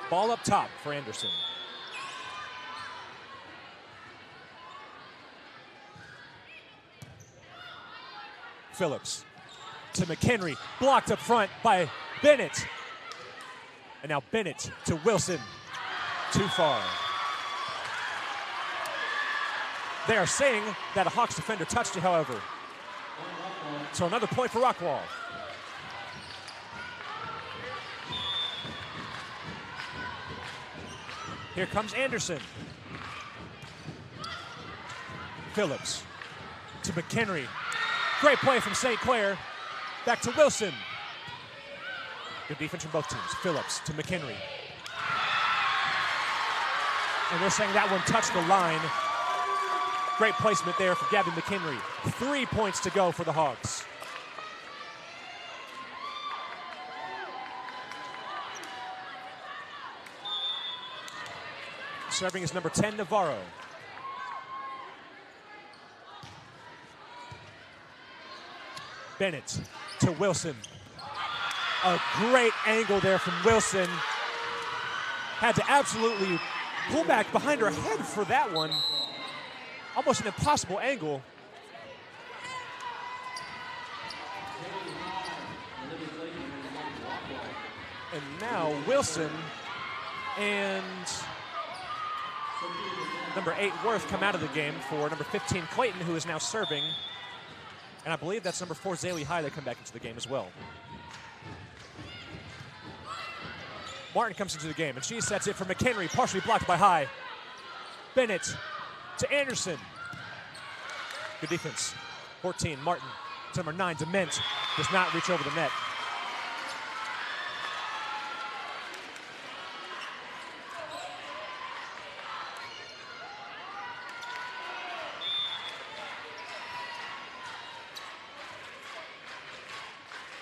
Ball up top for Anderson. Phillips to McHenry, blocked up front by Bennett. And now Bennett to Wilson, too far. They are saying that a Hawks defender touched it, however. So another point for Rockwall. Here comes Anderson. Phillips to McHenry. Great play from St. Clair. Back to Wilson. Good defense from both teams. Phillips to McHenry. And they're saying that one touched the line. Great placement there for Gabby McHenry. 3 points to go for the Hawks. Serving is number 10, Navarro. Bennett to Wilson. A great angle there from Wilson. Had to absolutely pull back behind her head for that one. Almost an impossible angle. And now Wilson and number 8 Worth come out of the game for number 15 Clayton, who is now serving. And I believe that's number 4 Zaylee High that come back into the game as well. Martin comes into the game, and she sets it for McHenry, partially blocked by High. Bennett to Anderson. Good defense. 14, Martin to number 9, Dement. Does not reach over the net.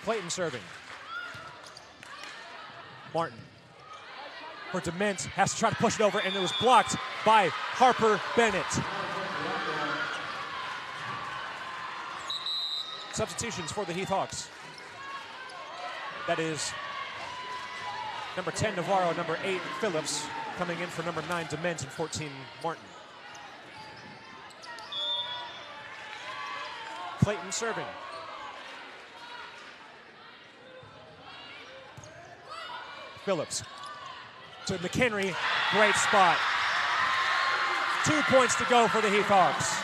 Clayton serving. Martin for Dement, has to try to push it over, and it was blocked by Harper Bennett. Substitutions for the Heath Hawks. That is number 10 Navarro, number 8 Phillips, coming in for number 9 Dement and 14 Martin. Clayton serving. Phillips to McHenry, great spot. 2 points to go for the Heath Hawks.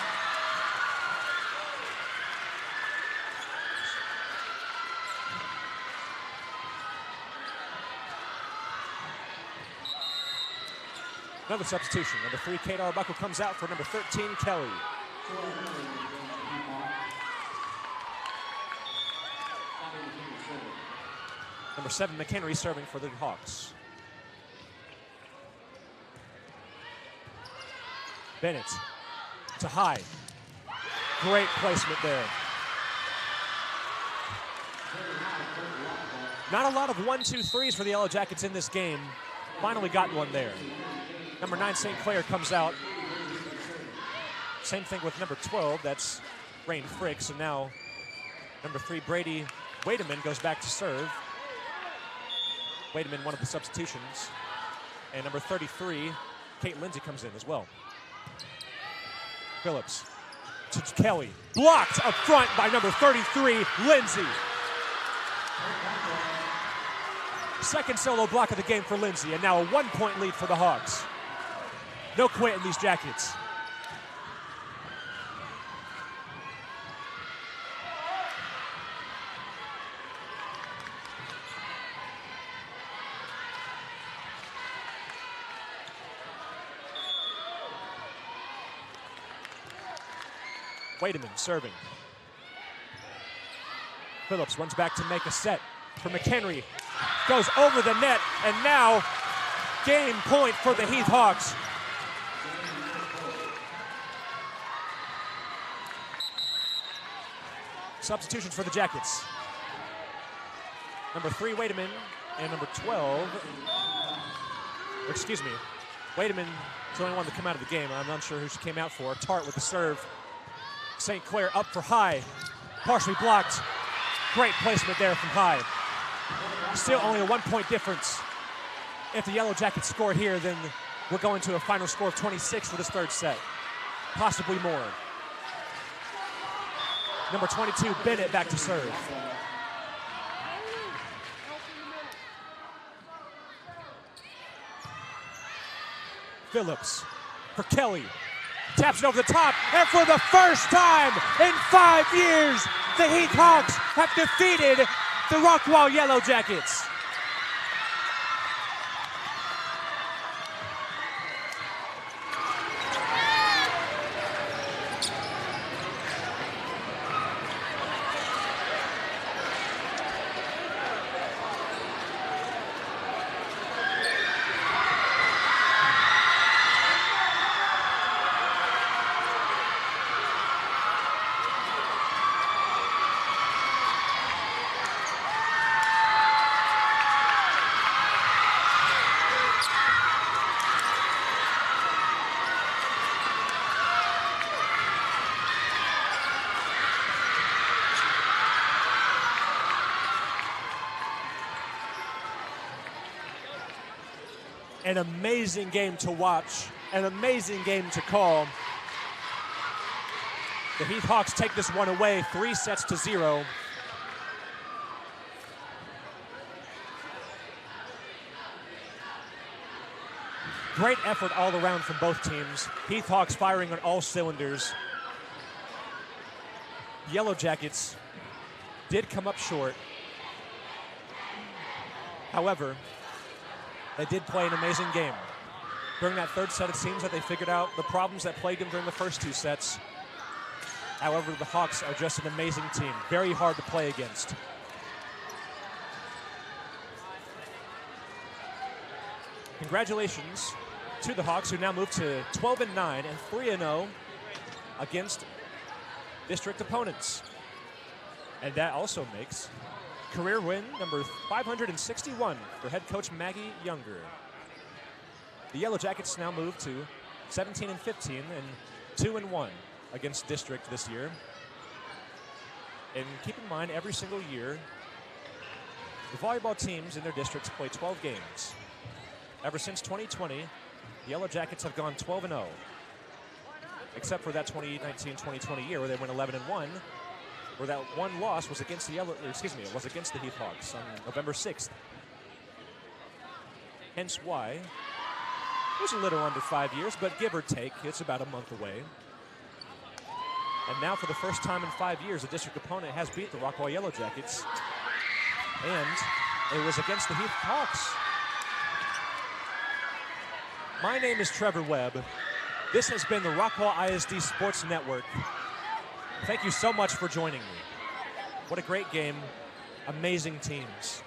Another substitution. Number 3, Kate Arbuckle comes out for number 13, Kelly. Number 7, McHenry serving for the Hawks. Bennett to High. Great placement there. Not a lot of 1-2-3s for the Yellowjackets in this game. Finally got one there. Number 9, St. Clair comes out. Same thing with number 12, that's Rain Fricks. And now number 3, Brady Wademan goes back to serve. Wademan, one of the substitutions. And number 33, Kate Lindsay comes in as well. Phillips to Kelly. Blocked up front by number 33, Lindsay. Second solo block of the game for Lindsay, and now a 1-point lead for the Hawks. No quit in these Jackets. Wademan serving. Phillips runs back to make a set for McHenry. Goes over the net, and now game point for the Heath Hawks. Substitutions for the Jackets. Number 3, Wademan, and number 12, excuse me, Wademan is the only one to come out of the game. I'm not sure who she came out for. Tart with the serve. St. Clair up for High, partially blocked. Great placement there from High. Still only a 1-point difference. If the Yellowjackets score here, then we're going to a final score of 26 for this third set. Possibly more. Number 22, Bennett, back to serve. Phillips for Kelly. Taps it over the top, and for the first time in 5 years, the Heath Hawks have defeated the Rockwall Yellowjackets. an amazing game to watch, an amazing game to call. The Heath Hawks take this one away, 3-0. Great effort all around from both teams. Heath Hawks firing on all cylinders. Yellowjackets did come up short. However, they did play an amazing game. During that third set, it seems that they figured out the problems that plagued them during the first two sets. However, the Hawks are just an amazing team, very hard to play against. Congratulations to the Hawks, who now move to 12-9 and 3-0 against district opponents. And that also makes career win number 561 for head coach Maggie Younger. The Yellowjackets now move to 17-15 and 2-1 against district this year. And keep in mind, every single year, the volleyball teams in their districts play 12 games. Ever since 2020, the Yellowjackets have gone 12-0, except for that 2019-2020 year where they went 11-1, where that one loss was against the it was against the Heath Hawks on November 6th. Hence why it was a little under 5 years, but give or take, it's about a month away. And now for the first time in 5 years, a district opponent has beat the Rockwall Yellowjackets, and it was against the Heath Hawks. My name is Trevor Webb. This has been the Rockwall ISD Sports Network. Thank you so much for joining me. What a great game, amazing teams.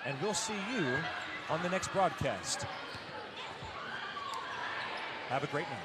And we'll see you on the next broadcast. Have a great night.